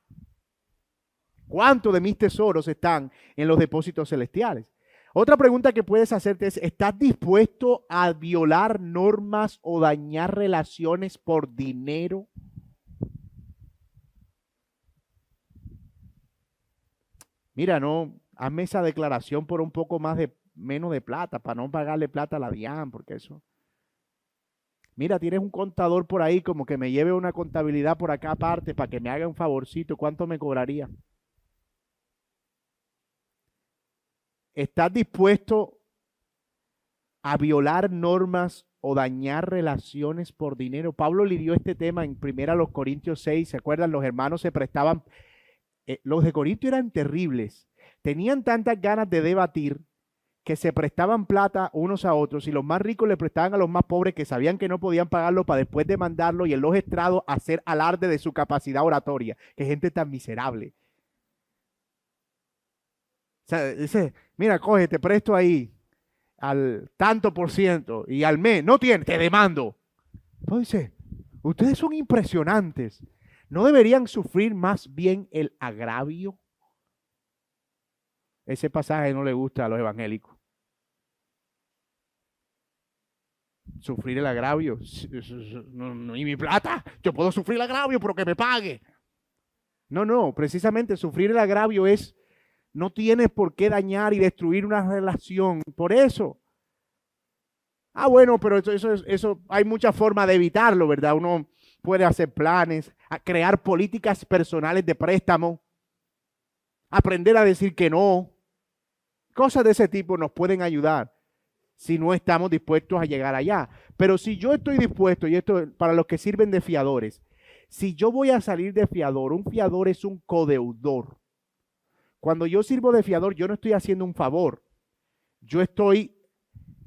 ¿Cuánto de mis tesoros están en los depósitos celestiales? Otra pregunta que puedes hacerte es, ¿estás dispuesto a violar normas o dañar relaciones por dinero? Mira, no, hazme esa declaración por un poco más de, menos de plata, para no pagarle plata a la DIAN, porque eso. Mira, tienes un contador por ahí, como que me lleve una contabilidad por acá aparte para que me haga un favorcito, ¿cuánto me cobraría? ¿Estás dispuesto a violar normas o dañar relaciones por dinero? Pablo lidió este tema en 1 Corintios 6, ¿se acuerdan? Los hermanos se prestaban, los de Corintio eran terribles, tenían tantas ganas de debatir que se prestaban plata unos a otros y los más ricos le prestaban a los más pobres que sabían que no podían pagarlo para después demandarlo y en los estrados hacer alarde de su capacidad oratoria. Qué gente tan miserable. O sea, dice, mira, coge, te presto ahí al tanto por ciento y al mes, no tiene, te demando. Entonces, ustedes son impresionantes. ¿No deberían sufrir más bien el agravio? Ese pasaje no le gusta a los evangélicos. Sufrir el agravio. No, y mi plata, yo puedo sufrir el agravio, pero que me pague. No, no, precisamente sufrir el agravio es, no tienes por qué dañar y destruir una relación. Por eso. Ah, bueno, pero eso hay muchas formas de evitarlo, ¿verdad? Uno puede hacer planes, crear políticas personales de préstamo, aprender a decir que no. Cosas de ese tipo nos pueden ayudar si no estamos dispuestos a llegar allá. Pero si yo estoy dispuesto, y esto para los que sirven de fiadores, si yo voy a salir de fiador, un fiador es un codeudor. Cuando yo sirvo de fiador, yo no estoy haciendo un favor. Yo estoy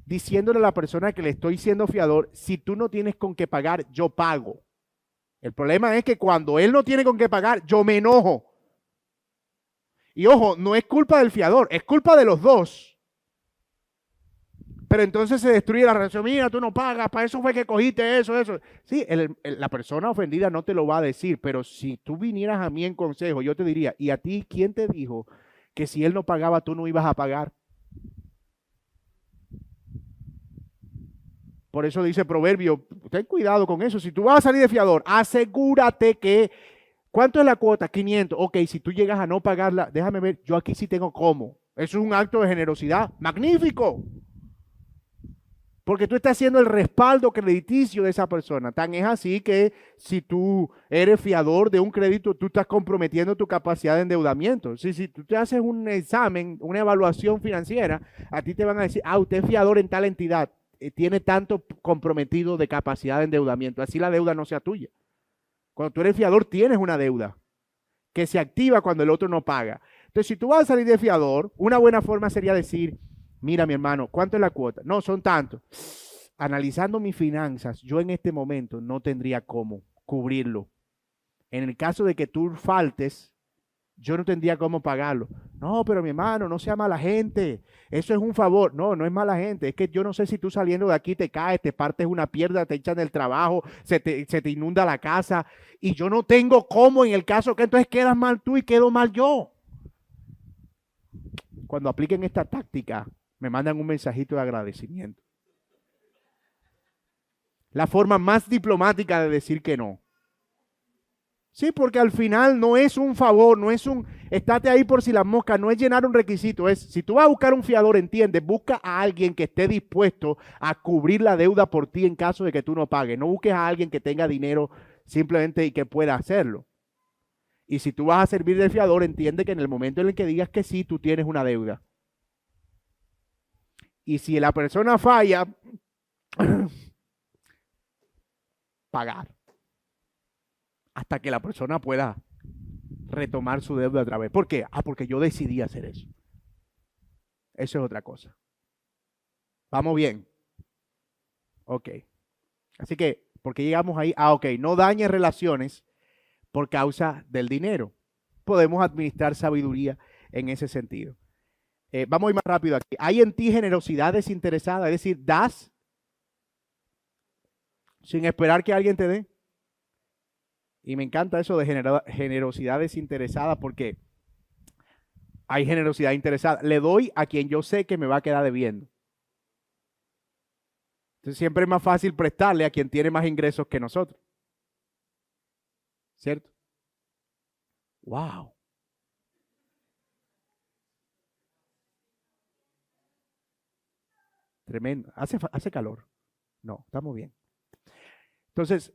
diciéndole a la persona que le estoy siendo fiador, si tú no tienes con qué pagar, yo pago. El problema es que cuando él no tiene con qué pagar, yo me enojo. Y ojo, no es culpa del fiador, es culpa de los dos. Pero entonces se destruye la relación. Mira, tú no pagas, para eso fue que cogiste eso. Sí, la persona ofendida no te lo va a decir, pero si tú vinieras a mí en consejo, yo te diría, ¿y a ti quién te dijo que si él no pagaba, tú no ibas a pagar? Por eso dice Proverbio, ten cuidado con eso. Si tú vas a salir de fiador, asegúrate que, ¿cuánto es la cuota? 500. Ok, si tú llegas a no pagarla, déjame ver, yo aquí sí tengo cómo. Eso es un acto de generosidad. Magnífico. Porque tú estás haciendo el respaldo crediticio de esa persona. Tan es así que si tú eres fiador de un crédito, tú estás comprometiendo tu capacidad de endeudamiento. Si tú te haces un examen, una evaluación financiera, a ti te van a decir, usted es fiador en tal entidad, tiene tanto comprometido de capacidad de endeudamiento. Así la deuda no sea tuya. Cuando tú eres fiador, tienes una deuda que se activa cuando el otro no paga. Entonces, si tú vas a salir de fiador, una buena forma sería decir, mira, mi hermano, ¿cuánto es la cuota? No, son tantos. Analizando mis finanzas, yo en este momento no tendría cómo cubrirlo. En el caso de que tú faltes, yo no tendría cómo pagarlo. No, pero mi hermano, no sea mala gente. Eso es un favor. No, no es mala gente. Es que yo no sé si tú saliendo de aquí te caes, te partes una pierna, te echan del trabajo, se te inunda la casa. Y yo no tengo cómo en el caso que entonces quedas mal tú y quedo mal yo. Cuando apliquen esta táctica, me mandan un mensajito de agradecimiento. La forma más diplomática de decir que no. Sí, porque al final no es un favor, no es un estate ahí por si las moscas, no es llenar un requisito, es si tú vas a buscar un fiador, entiendes, busca a alguien que esté dispuesto a cubrir la deuda por ti en caso de que tú no pagues. No busques a alguien que tenga dinero simplemente y que pueda hacerlo. Y si tú vas a servir de fiador, entiende que en el momento en el que digas que sí, tú tienes una deuda. Y si la persona falla, pagar. Hasta que la persona pueda retomar su deuda otra vez. ¿Por qué? Porque yo decidí hacer eso. Eso es otra cosa. ¿Vamos bien? Ok. Así que, ¿por qué llegamos ahí? Ok, no dañes relaciones por causa del dinero. Podemos administrar sabiduría en ese sentido. Vamos a ir más rápido aquí. Hay en ti generosidad desinteresada, es decir, das sin esperar que alguien te dé. Y me encanta eso de generosidad desinteresada porque Hay generosidad interesada. Le doy a quien yo sé que me va a quedar debiendo. Entonces siempre es más fácil prestarle a quien tiene más ingresos que nosotros. ¿Cierto? Wow. Tremendo. Hace calor. No, estamos bien. Entonces,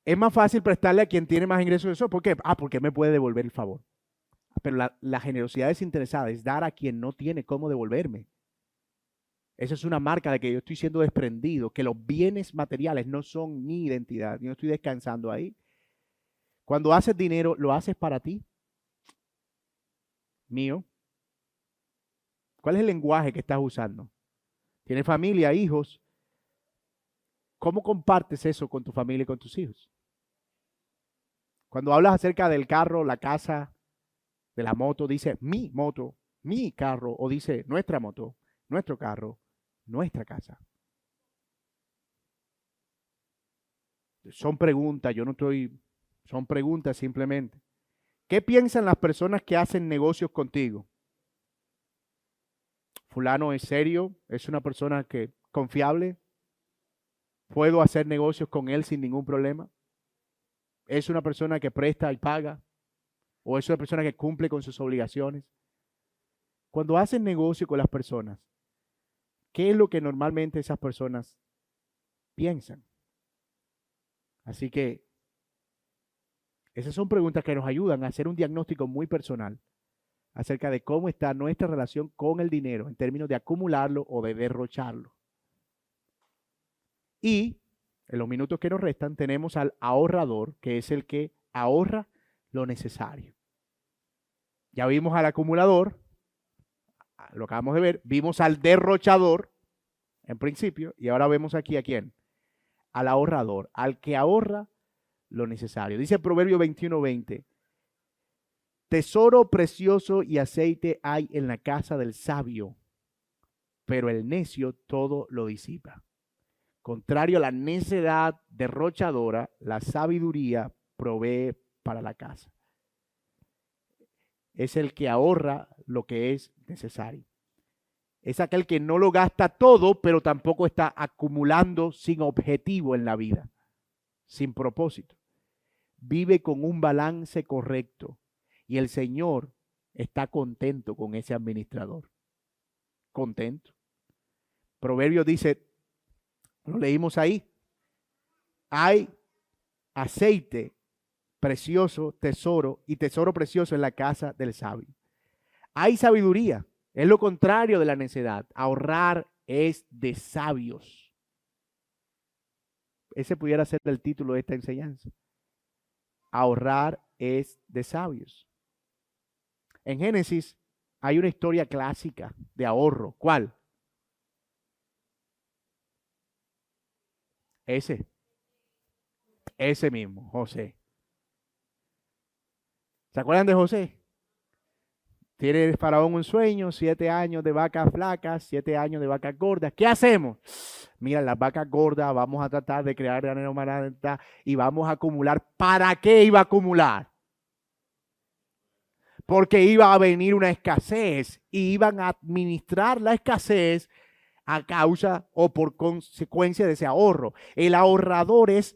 es más fácil prestarle a quien tiene más ingresos que eso. ¿Por qué? Porque me puede devolver el favor. Pero la generosidad desinteresada es dar a quien no tiene cómo devolverme. Esa es una marca de que yo estoy siendo desprendido, que los bienes materiales no son mi identidad. Yo no estoy descansando ahí. Cuando haces dinero, ¿lo haces para ti? Mío. ¿Cuál es el lenguaje que estás usando? ¿Tienes familia, hijos? ¿Cómo compartes eso con tu familia y con tus hijos? Cuando hablas acerca del carro, la casa, de la moto, dice moto, mi carro, o dice nuestra moto, nuestro carro, nuestra casa. Son preguntas, son preguntas simplemente. ¿Qué piensan las personas que hacen negocios contigo? Fulano es serio, es una persona que confiable. ¿Puedo hacer negocios con él sin ningún problema? ¿Es una persona que presta y paga? ¿O es una persona que cumple con sus obligaciones? Cuando hacen negocio con las personas, ¿qué es lo que normalmente esas personas piensan? Así que esas son preguntas que nos ayudan a hacer un diagnóstico muy personal acerca de cómo está nuestra relación con el dinero en términos de acumularlo o de derrocharlo. Y en los minutos que nos restan tenemos al ahorrador, que es el que ahorra lo necesario. Ya vimos al acumulador, lo acabamos de ver, vimos al derrochador en principio, y ahora vemos aquí a quién, al ahorrador, al que ahorra lo necesario. Dice Proverbio 21:20, tesoro precioso y aceite hay en la casa del sabio, pero el necio todo lo disipa. Contrario a la necedad derrochadora, la sabiduría provee para la casa. Es el que ahorra lo que es necesario. Es aquel que no lo gasta todo, pero tampoco está acumulando sin objetivo en la vida, sin propósito. Vive con un balance correcto y el Señor está contento con ese administrador. Contento. Proverbio dice, lo leímos ahí, hay aceite precioso, tesoro y tesoro precioso en la casa del sabio. Hay sabiduría, es lo contrario de la necedad. Ahorrar es de sabios. Ese pudiera ser el título de esta enseñanza. Ahorrar es de sabios. En Génesis hay una historia clásica de ahorro. ¿Cuál? Ese mismo, José. ¿Se acuerdan de José? Tiene el faraón un sueño, 7 años de vacas flacas, 7 años de vacas gordas. ¿Qué hacemos? Mira, las vacas gordas vamos a tratar de crear granero maranta y vamos a acumular. ¿Para qué iba a acumular? Porque iba a venir una escasez y iban a administrar la escasez a causa o por consecuencia de ese ahorro. El ahorrador es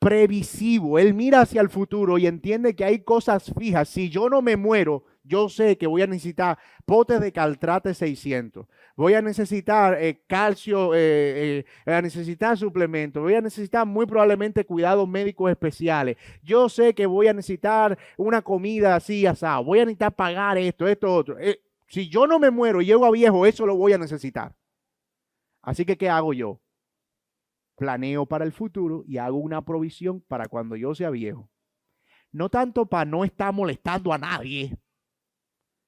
previsivo, él mira hacia el futuro y entiende que hay cosas fijas. Si yo no me muero, yo sé que voy a necesitar potes de Caltrate 600, voy a necesitar calcio, voy a necesitar suplementos, voy a necesitar muy probablemente cuidados médicos especiales. Yo sé que voy a necesitar una comida así, asado, voy a necesitar pagar esto, otro. Si yo no me muero y llego a viejo, eso lo voy a necesitar. Así que, ¿qué hago yo? Planeo para el futuro y hago una provisión para cuando yo sea viejo. No tanto para no estar molestando a nadie,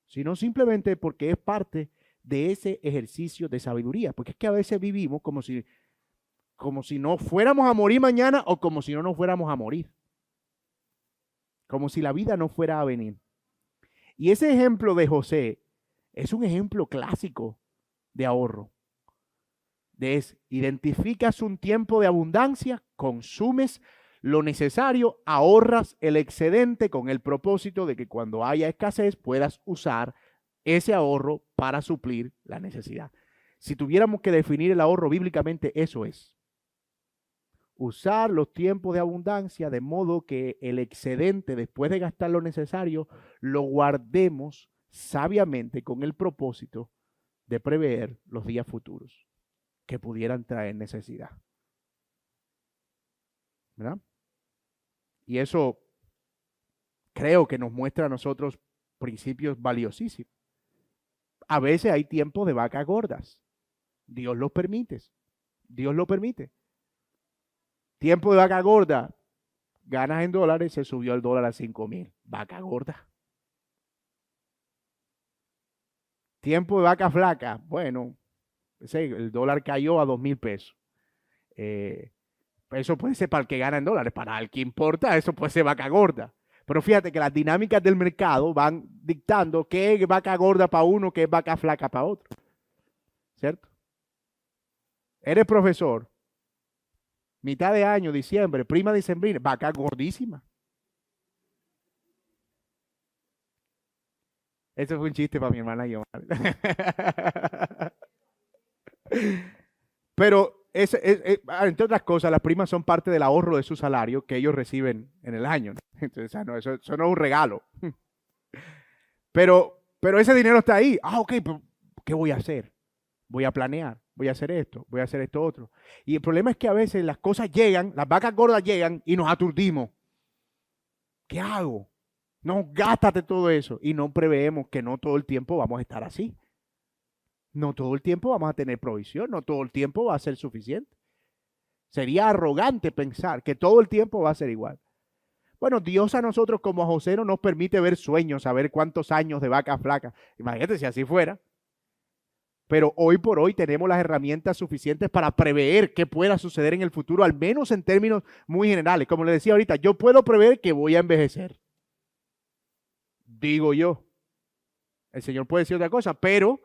sino simplemente porque es parte de ese ejercicio de sabiduría. Porque es que a veces vivimos como si no fuéramos a morir mañana o como si no nos fuéramos a morir. Como si la vida no fuera a venir. Y ese ejemplo de José es un ejemplo clásico de ahorro. Identificas un tiempo de abundancia, consumes lo necesario, ahorras el excedente con el propósito de que cuando haya escasez puedas usar ese ahorro para suplir la necesidad. Si tuviéramos que definir el ahorro bíblicamente, eso es. Usar los tiempos de abundancia de modo que el excedente, después de gastar lo necesario, lo guardemos sabiamente con el propósito de prever los días futuros que pudieran traer necesidad. ¿Verdad? Y eso creo que nos muestra a nosotros principios valiosísimos. A veces hay tiempos de vacas gordas. Dios los permite. Dios lo permite. Tiempo de vaca gorda. Ganas en dólares, se subió el dólar a 5,000. Vaca gorda. Tiempo de vaca flaca. Bueno, el dólar cayó a 2,000 pesos. Eso puede ser para el que gana en dólares. Para el que importa, eso puede ser vaca gorda. Pero fíjate que las dinámicas del mercado van dictando qué es vaca gorda para uno, qué es vaca flaca para otro. ¿Cierto? Eres profesor. Mitad de año, diciembre, prima dicembrina, vaca gordísima. Eso fue un chiste para mi hermana Guiomar. Pero, entre otras cosas, las primas son parte del ahorro de su salario que ellos reciben en el año, ¿no? Entonces, eso no es un regalo. Pero ese dinero está ahí. Ok, pero ¿qué voy a hacer? Voy a planear, voy a hacer esto, voy a hacer esto otro. Y el problema es que a veces las cosas llegan, las vacas gordas llegan y nos aturdimos. ¿Qué hago? No, gástate todo eso y no preveemos que no todo el tiempo vamos a estar así. No todo el tiempo vamos a tener provisión, no todo el tiempo va a ser suficiente. Sería arrogante pensar que todo el tiempo va a ser igual. Bueno, Dios a nosotros como a José no nos permite ver sueños, saber cuántos años de vaca flaca. Imagínate si así fuera. Pero hoy por hoy tenemos las herramientas suficientes para prever qué pueda suceder en el futuro, al menos en términos muy generales. Como le decía ahorita, yo puedo prever que voy a envejecer. Digo yo. El Señor puede decir otra cosa, pero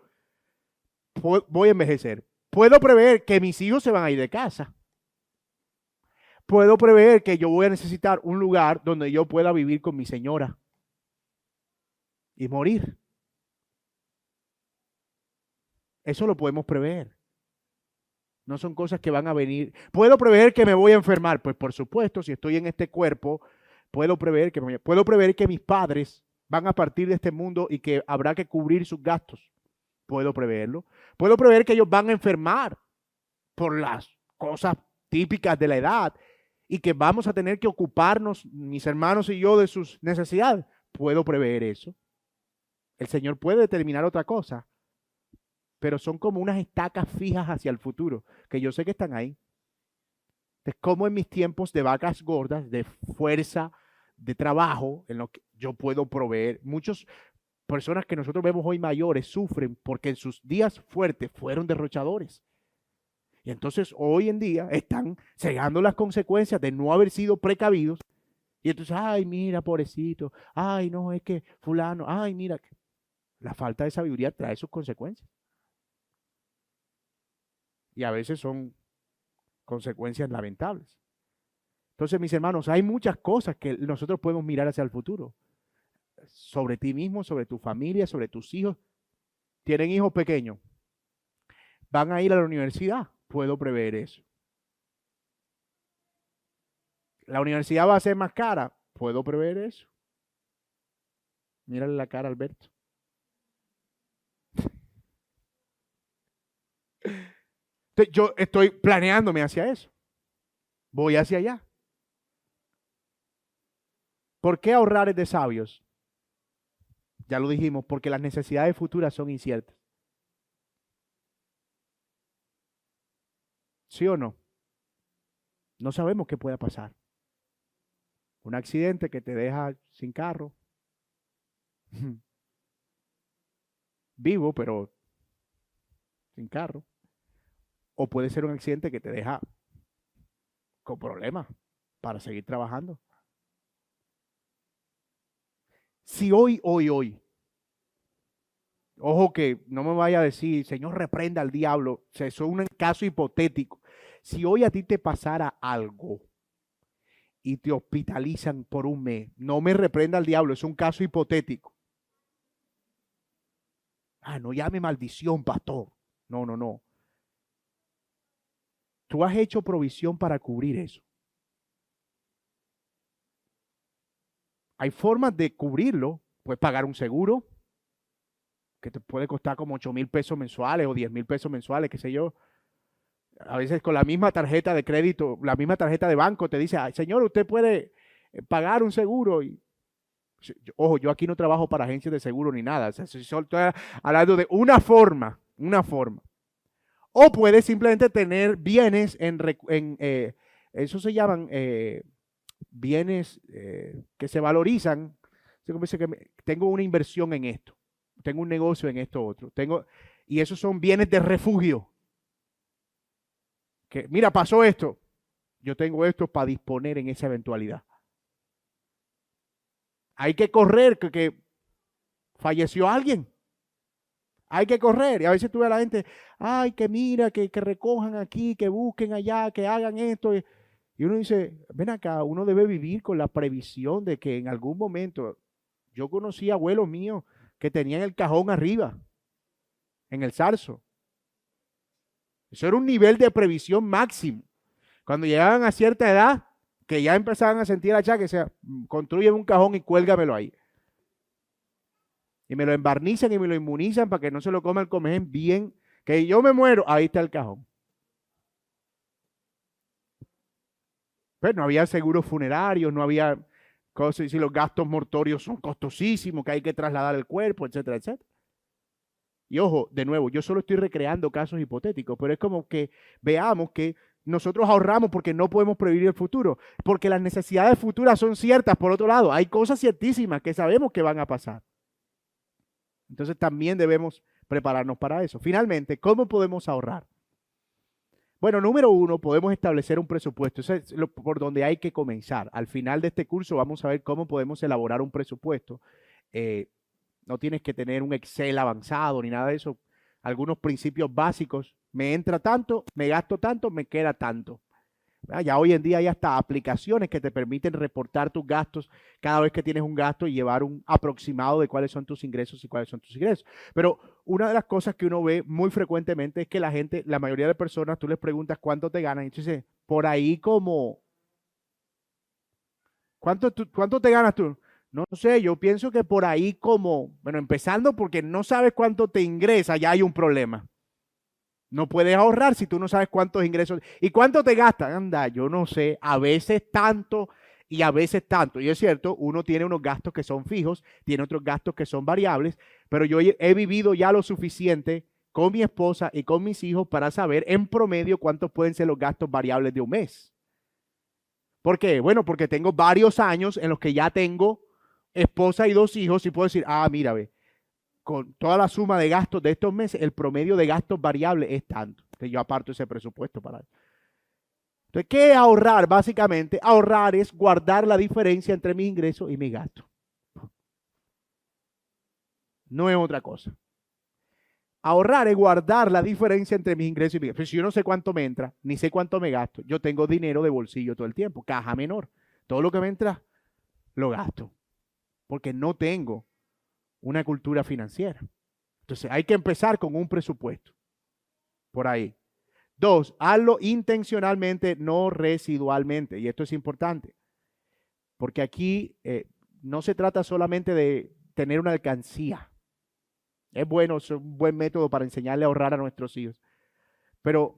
voy a envejecer. Puedo prever que mis hijos se van a ir de casa. Puedo prever que yo voy a necesitar un lugar donde yo pueda vivir con mi señora y morir. Eso lo podemos prever. No son cosas que van a venir. ¿Puedo prever que me voy a enfermar? Pues por supuesto, si estoy en este cuerpo, puedo prever que mis padres van a partir de este mundo y que habrá que cubrir sus gastos. Puedo preverlo. Puedo prever que ellos van a enfermar por las cosas típicas de la edad y que vamos a tener que ocuparnos, mis hermanos y yo, de sus necesidades. Puedo prever eso. El Señor puede determinar otra cosa, pero son como unas estacas fijas hacia el futuro, que yo sé que están ahí. Es como en mis tiempos de vacas gordas, de fuerza, de trabajo, en lo que yo puedo proveer. Muchas personas que nosotros vemos hoy mayores sufren porque en sus días fuertes fueron derrochadores. Y entonces hoy en día están cegando las consecuencias de no haber sido precavidos. Y entonces, ay, mira, pobrecito, ay, no, es que fulano, ay, mira. La falta de sabiduría trae sus consecuencias. Y a veces son consecuencias lamentables. Entonces, mis hermanos, hay muchas cosas que nosotros podemos mirar hacia el futuro. Sobre ti mismo, sobre tu familia, sobre tus hijos. ¿Tienen hijos pequeños? ¿Van a ir a la universidad? Puedo prever eso. ¿La universidad va a ser más cara? Puedo prever eso. Mírale la cara a Alberto. Yo estoy planeándome hacia eso. Voy hacia allá. ¿Por qué ahorrar es de sabios? Ya lo dijimos, porque las necesidades futuras son inciertas. ¿Sí o no? No sabemos qué pueda pasar. Un accidente que te deja sin carro. Vivo, pero sin carro. O puede ser un accidente que te deja con problemas para seguir trabajando. Si hoy, ojo que no me vaya a decir, Señor, reprenda al diablo, eso es un caso hipotético. Si hoy a ti te pasara algo y te hospitalizan por un mes, no me reprenda al diablo, es un caso hipotético. Ah, no llame maldición, pastor. No, no, no. Tú has hecho provisión para cubrir eso. Hay formas de cubrirlo. Puedes pagar un seguro que te puede costar como 8,000 pesos mensuales o 10,000 pesos mensuales, qué sé yo. A veces con la misma tarjeta de crédito, la misma tarjeta de banco te dice, "Ay, señor, usted puede pagar un seguro". Y, ojo, yo aquí no trabajo para agencias de seguro ni nada. O sea, estoy hablando de una forma, una forma. O puedes simplemente tener bienes eso se llaman bienes que se valorizan. Como dice que tengo una inversión en esto, tengo un negocio en esto otro, y esos son bienes de refugio. Que mira, pasó esto, yo tengo esto para disponer en esa eventualidad. Hay que correr, que falleció alguien. Hay que correr. Y a veces tú ves a la gente, ay, que mira, que recojan aquí, que busquen allá, que hagan esto. Y uno dice, ven acá, uno debe vivir con la previsión de que en algún momento, yo conocí abuelos míos que tenían el cajón arriba, en el zarzo. Eso era un nivel de previsión máximo. Cuando llegaban a cierta edad, que ya empezaban a sentir achaque, o sea, construyen un cajón y cuélgamelo ahí. Y me lo embarnizan y me lo inmunizan para que no se lo coma el comején bien. Que yo me muero, ahí está el cajón. Pues no había seguros funerarios, no había cosas, si los gastos mortorios son costosísimos, que hay que trasladar el cuerpo, etcétera, etcétera. Y ojo, de nuevo, yo solo estoy recreando casos hipotéticos, pero es como que veamos que nosotros ahorramos porque no podemos prever el futuro, porque las necesidades futuras son ciertas. Por otro lado, hay cosas ciertísimas que sabemos que van a pasar. Entonces también debemos prepararnos para eso. Finalmente, ¿cómo podemos ahorrar? Bueno, número uno, podemos establecer un presupuesto. Eso es por donde hay que comenzar. Al final de este curso vamos a ver cómo podemos elaborar un presupuesto. No tienes que tener un Excel avanzado ni nada de eso. Algunos principios básicos. Me entra tanto, me gasto tanto, me queda tanto. Ya hoy en día hay hasta aplicaciones que te permiten reportar tus gastos cada vez que tienes un gasto y llevar un aproximado de cuáles son tus ingresos y cuáles son tus ingresos. Pero una de las cosas que uno ve muy frecuentemente es que la gente, la mayoría de personas, tú les preguntas cuánto te ganan y tú dices, por ahí como, ¿cuánto te ganas tú? No sé, yo pienso que por ahí como, bueno, empezando porque no sabes cuánto te ingresa, ya hay un problema. No puedes ahorrar si tú no sabes cuántos ingresos. ¿Y cuánto te gastan? Anda, yo no sé. A veces tanto y a veces tanto. Y es cierto, uno tiene unos gastos que son fijos, tiene otros gastos que son variables, pero yo he vivido ya lo suficiente con mi esposa y con mis hijos para saber en promedio cuántos pueden ser los gastos variables de un mes. ¿Por qué? Bueno, porque tengo varios años en los que ya tengo esposa y 2 hijos y puedo decir, mira, ve, con toda la suma de gastos de estos meses, el promedio de gastos variables es tanto. Entonces yo aparto ese presupuesto para eso. Entonces, ¿qué es ahorrar? Básicamente, ahorrar es guardar la diferencia entre mis ingresos y mis gastos. No es otra cosa. Ahorrar es guardar la diferencia entre mis ingresos y mis gastos. Pero si yo no sé cuánto me entra, ni sé cuánto me gasto, yo tengo dinero de bolsillo todo el tiempo, caja menor. Todo lo que me entra, lo gasto. Porque no tengo una cultura financiera. Entonces hay que empezar con un presupuesto. Por ahí. 2, hazlo intencionalmente, no residualmente. Y esto es importante. Porque aquí no se trata solamente de tener una alcancía. Es bueno, es un buen método para enseñarle a ahorrar a nuestros hijos. Pero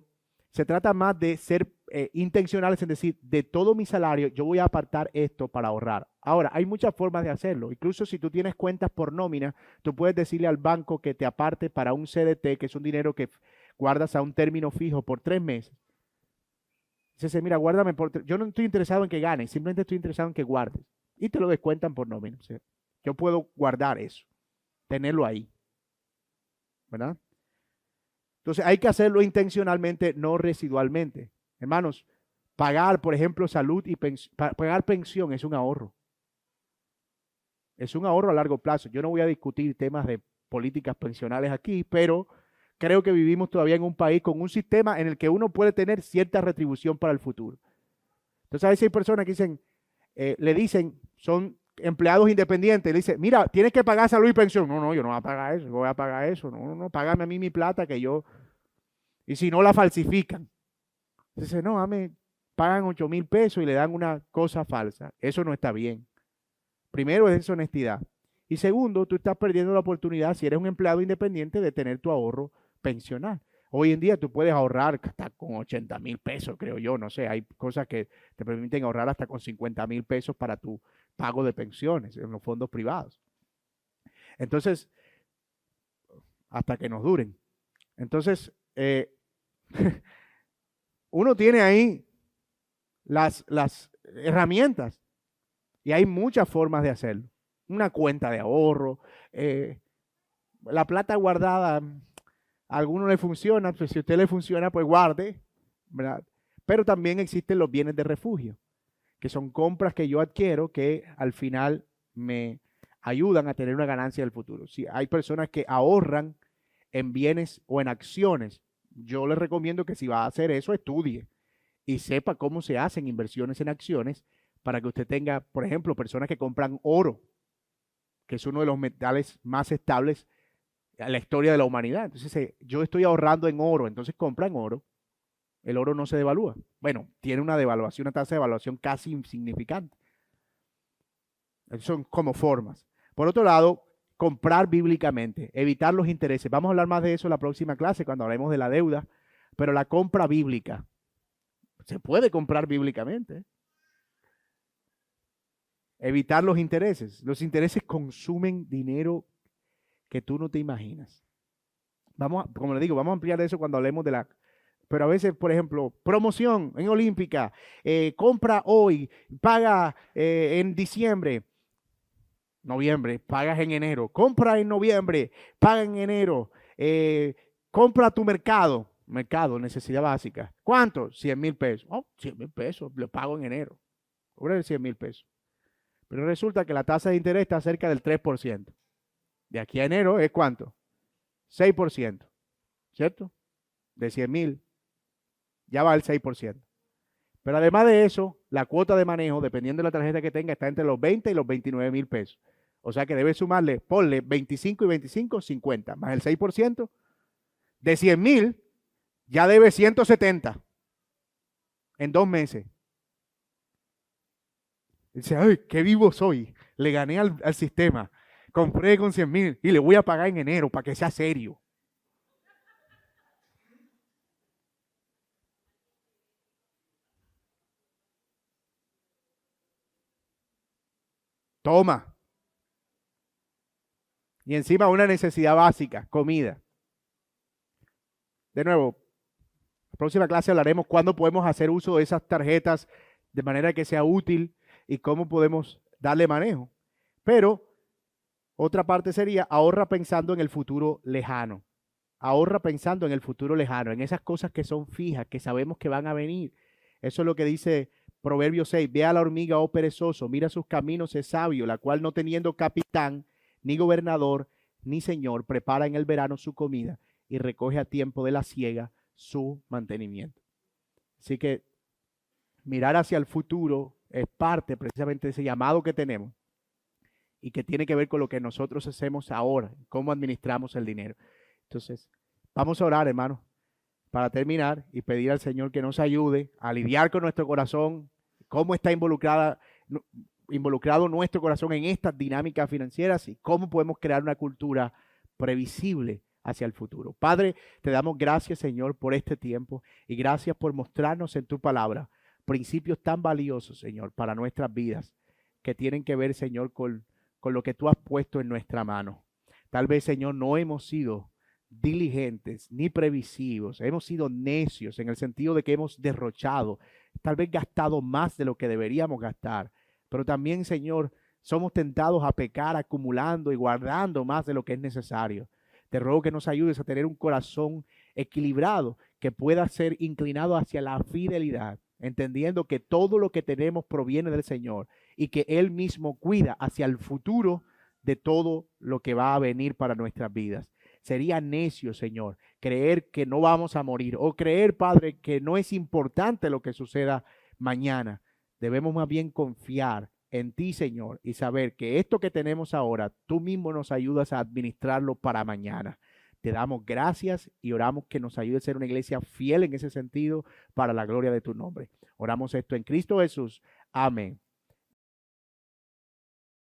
se trata más de ser intencionales, es decir, de todo mi salario, yo voy a apartar esto para ahorrar. Ahora, hay muchas formas de hacerlo. Incluso si tú tienes cuentas por nómina, tú puedes decirle al banco que te aparte para un CDT, que es un dinero que guardas a un término fijo por 3 meses. Dice, mira, guárdame yo no estoy interesado en que ganes, simplemente estoy interesado en que guardes. Y te lo descuentan por nómina. O sea, yo puedo guardar eso, tenerlo ahí. ¿Verdad? Entonces hay que hacerlo intencionalmente, no residualmente. Hermanos, pagar, por ejemplo, salud y pagar pensión es un ahorro. Es un ahorro a largo plazo. Yo no voy a discutir temas de políticas pensionales aquí, pero creo que vivimos todavía en un país con un sistema en el que uno puede tener cierta retribución para el futuro. Entonces a veces hay personas que dicen, le dicen, son empleados independientes, le dice, mira, tienes que pagar salud y pensión. No, no, yo no voy a pagar eso, yo voy a pagar eso. No, no, no, págame a mí mi plata que yo... Y si no la falsifican. Dice, no, pagan 8,000 pesos y le dan una cosa falsa. Eso no está bien. Primero es deshonestidad. Y segundo, tú estás perdiendo la oportunidad, si eres un empleado independiente, de tener tu ahorro pensional. Hoy en día tú puedes ahorrar hasta con 80,000 pesos, creo yo, no sé, hay cosas que te permiten ahorrar hasta con 50,000 pesos para tu pago de pensiones en los fondos privados. Entonces, hasta que nos duren. Entonces, uno tiene ahí las herramientas y hay muchas formas de hacerlo. Una cuenta de ahorro, la plata guardada, a alguno le funciona, pues si a usted le funciona, pues guarde, ¿verdad? Pero también existen los bienes de refugio, que son compras que yo adquiero que al final me ayudan a tener una ganancia del futuro. Si hay personas que ahorran en bienes o en acciones, yo les recomiendo que si va a hacer eso, estudie y sepa cómo se hacen inversiones en acciones para que usted tenga, por ejemplo, personas que compran oro, que es uno de los metales más estables en la historia de la humanidad. Entonces, yo estoy ahorrando en oro, entonces compran oro, el oro no se devalúa. Bueno, tiene una devaluación, una tasa de devaluación casi insignificante. Esas son como formas. Por otro lado, comprar bíblicamente, evitar los intereses. Vamos a hablar más de eso en la próxima clase cuando hablemos de la deuda, pero la compra bíblica se puede comprar bíblicamente. Evitar los intereses. Los intereses consumen dinero que tú no te imaginas. Como le digo, vamos a ampliar eso cuando hablemos de la... Pero a veces, por ejemplo, promoción en Olímpica, compra hoy, paga en diciembre, noviembre, pagas en enero, compra en noviembre, paga en enero, compra tu mercado, necesidad básica. ¿Cuánto? 100,000 pesos. Oh, 100,000 pesos, lo pago en enero. Cobra 100,000 pesos. Pero resulta que la tasa de interés está cerca del 3%. De aquí a enero es ¿cuánto? 6%, ¿cierto? De 100,000, ya va el 6%. Pero además de eso, la cuota de manejo, dependiendo de la tarjeta que tenga, está entre los 20 y los 29,000 pesos. O sea que debe sumarle, ponle 25 y 25, 50, más el 6%. De 100,000, ya debe 170 en 2 meses. Dice, ay, qué vivo soy. Le gané al sistema. Compré con 100,000 y le voy a pagar en enero para que sea serio. Toma. Y encima una necesidad básica, comida. De nuevo, la próxima clase hablaremos cuándo podemos hacer uso de esas tarjetas de manera que sea útil y cómo podemos darle manejo. Pero otra parte sería ahorra pensando en el futuro lejano. Ahorra pensando en el futuro lejano, en esas cosas que son fijas, que sabemos que van a venir. Eso es lo que dice Proverbios 6. Ve a la hormiga, oh perezoso, mira sus caminos, es sabio, la cual no teniendo capitán, ni gobernador, ni señor, prepara en el verano su comida y recoge a tiempo de la siega su mantenimiento. Así que mirar hacia el futuro es parte precisamente de ese llamado que tenemos y que tiene que ver con lo que nosotros hacemos ahora, cómo administramos el dinero. Entonces, vamos a orar, hermanos, para terminar y pedir al Señor que nos ayude a lidiar con nuestro corazón, cómo está involucrado nuestro corazón en estas dinámicas financieras y cómo podemos crear una cultura previsible hacia el futuro. Padre, te damos gracias, Señor, por este tiempo y gracias por mostrarnos en tu palabra principios tan valiosos, Señor, para nuestras vidas, que tienen que ver, Señor, con lo que tú has puesto en nuestra mano. Tal vez, Señor, no hemos sido diligentes ni previsivos, hemos sido necios en el sentido de que hemos derrochado, tal vez gastado más de lo que deberíamos gastar, pero también, Señor, somos tentados a pecar acumulando y guardando más de lo que es necesario. Te ruego que nos ayudes a tener un corazón equilibrado que pueda ser inclinado hacia la fidelidad, entendiendo que todo lo que tenemos proviene del Señor y que Él mismo cuida hacia el futuro de todo lo que va a venir para nuestras vidas. Sería necio, Señor, creer que no vamos a morir o creer, Padre, que no es importante lo que suceda mañana. Debemos más bien confiar en ti, Señor, y saber que esto que tenemos ahora, tú mismo nos ayudas a administrarlo para mañana. Te damos gracias y oramos que nos ayude a ser una iglesia fiel en ese sentido para la gloria de tu nombre. Oramos esto en Cristo Jesús. Amén.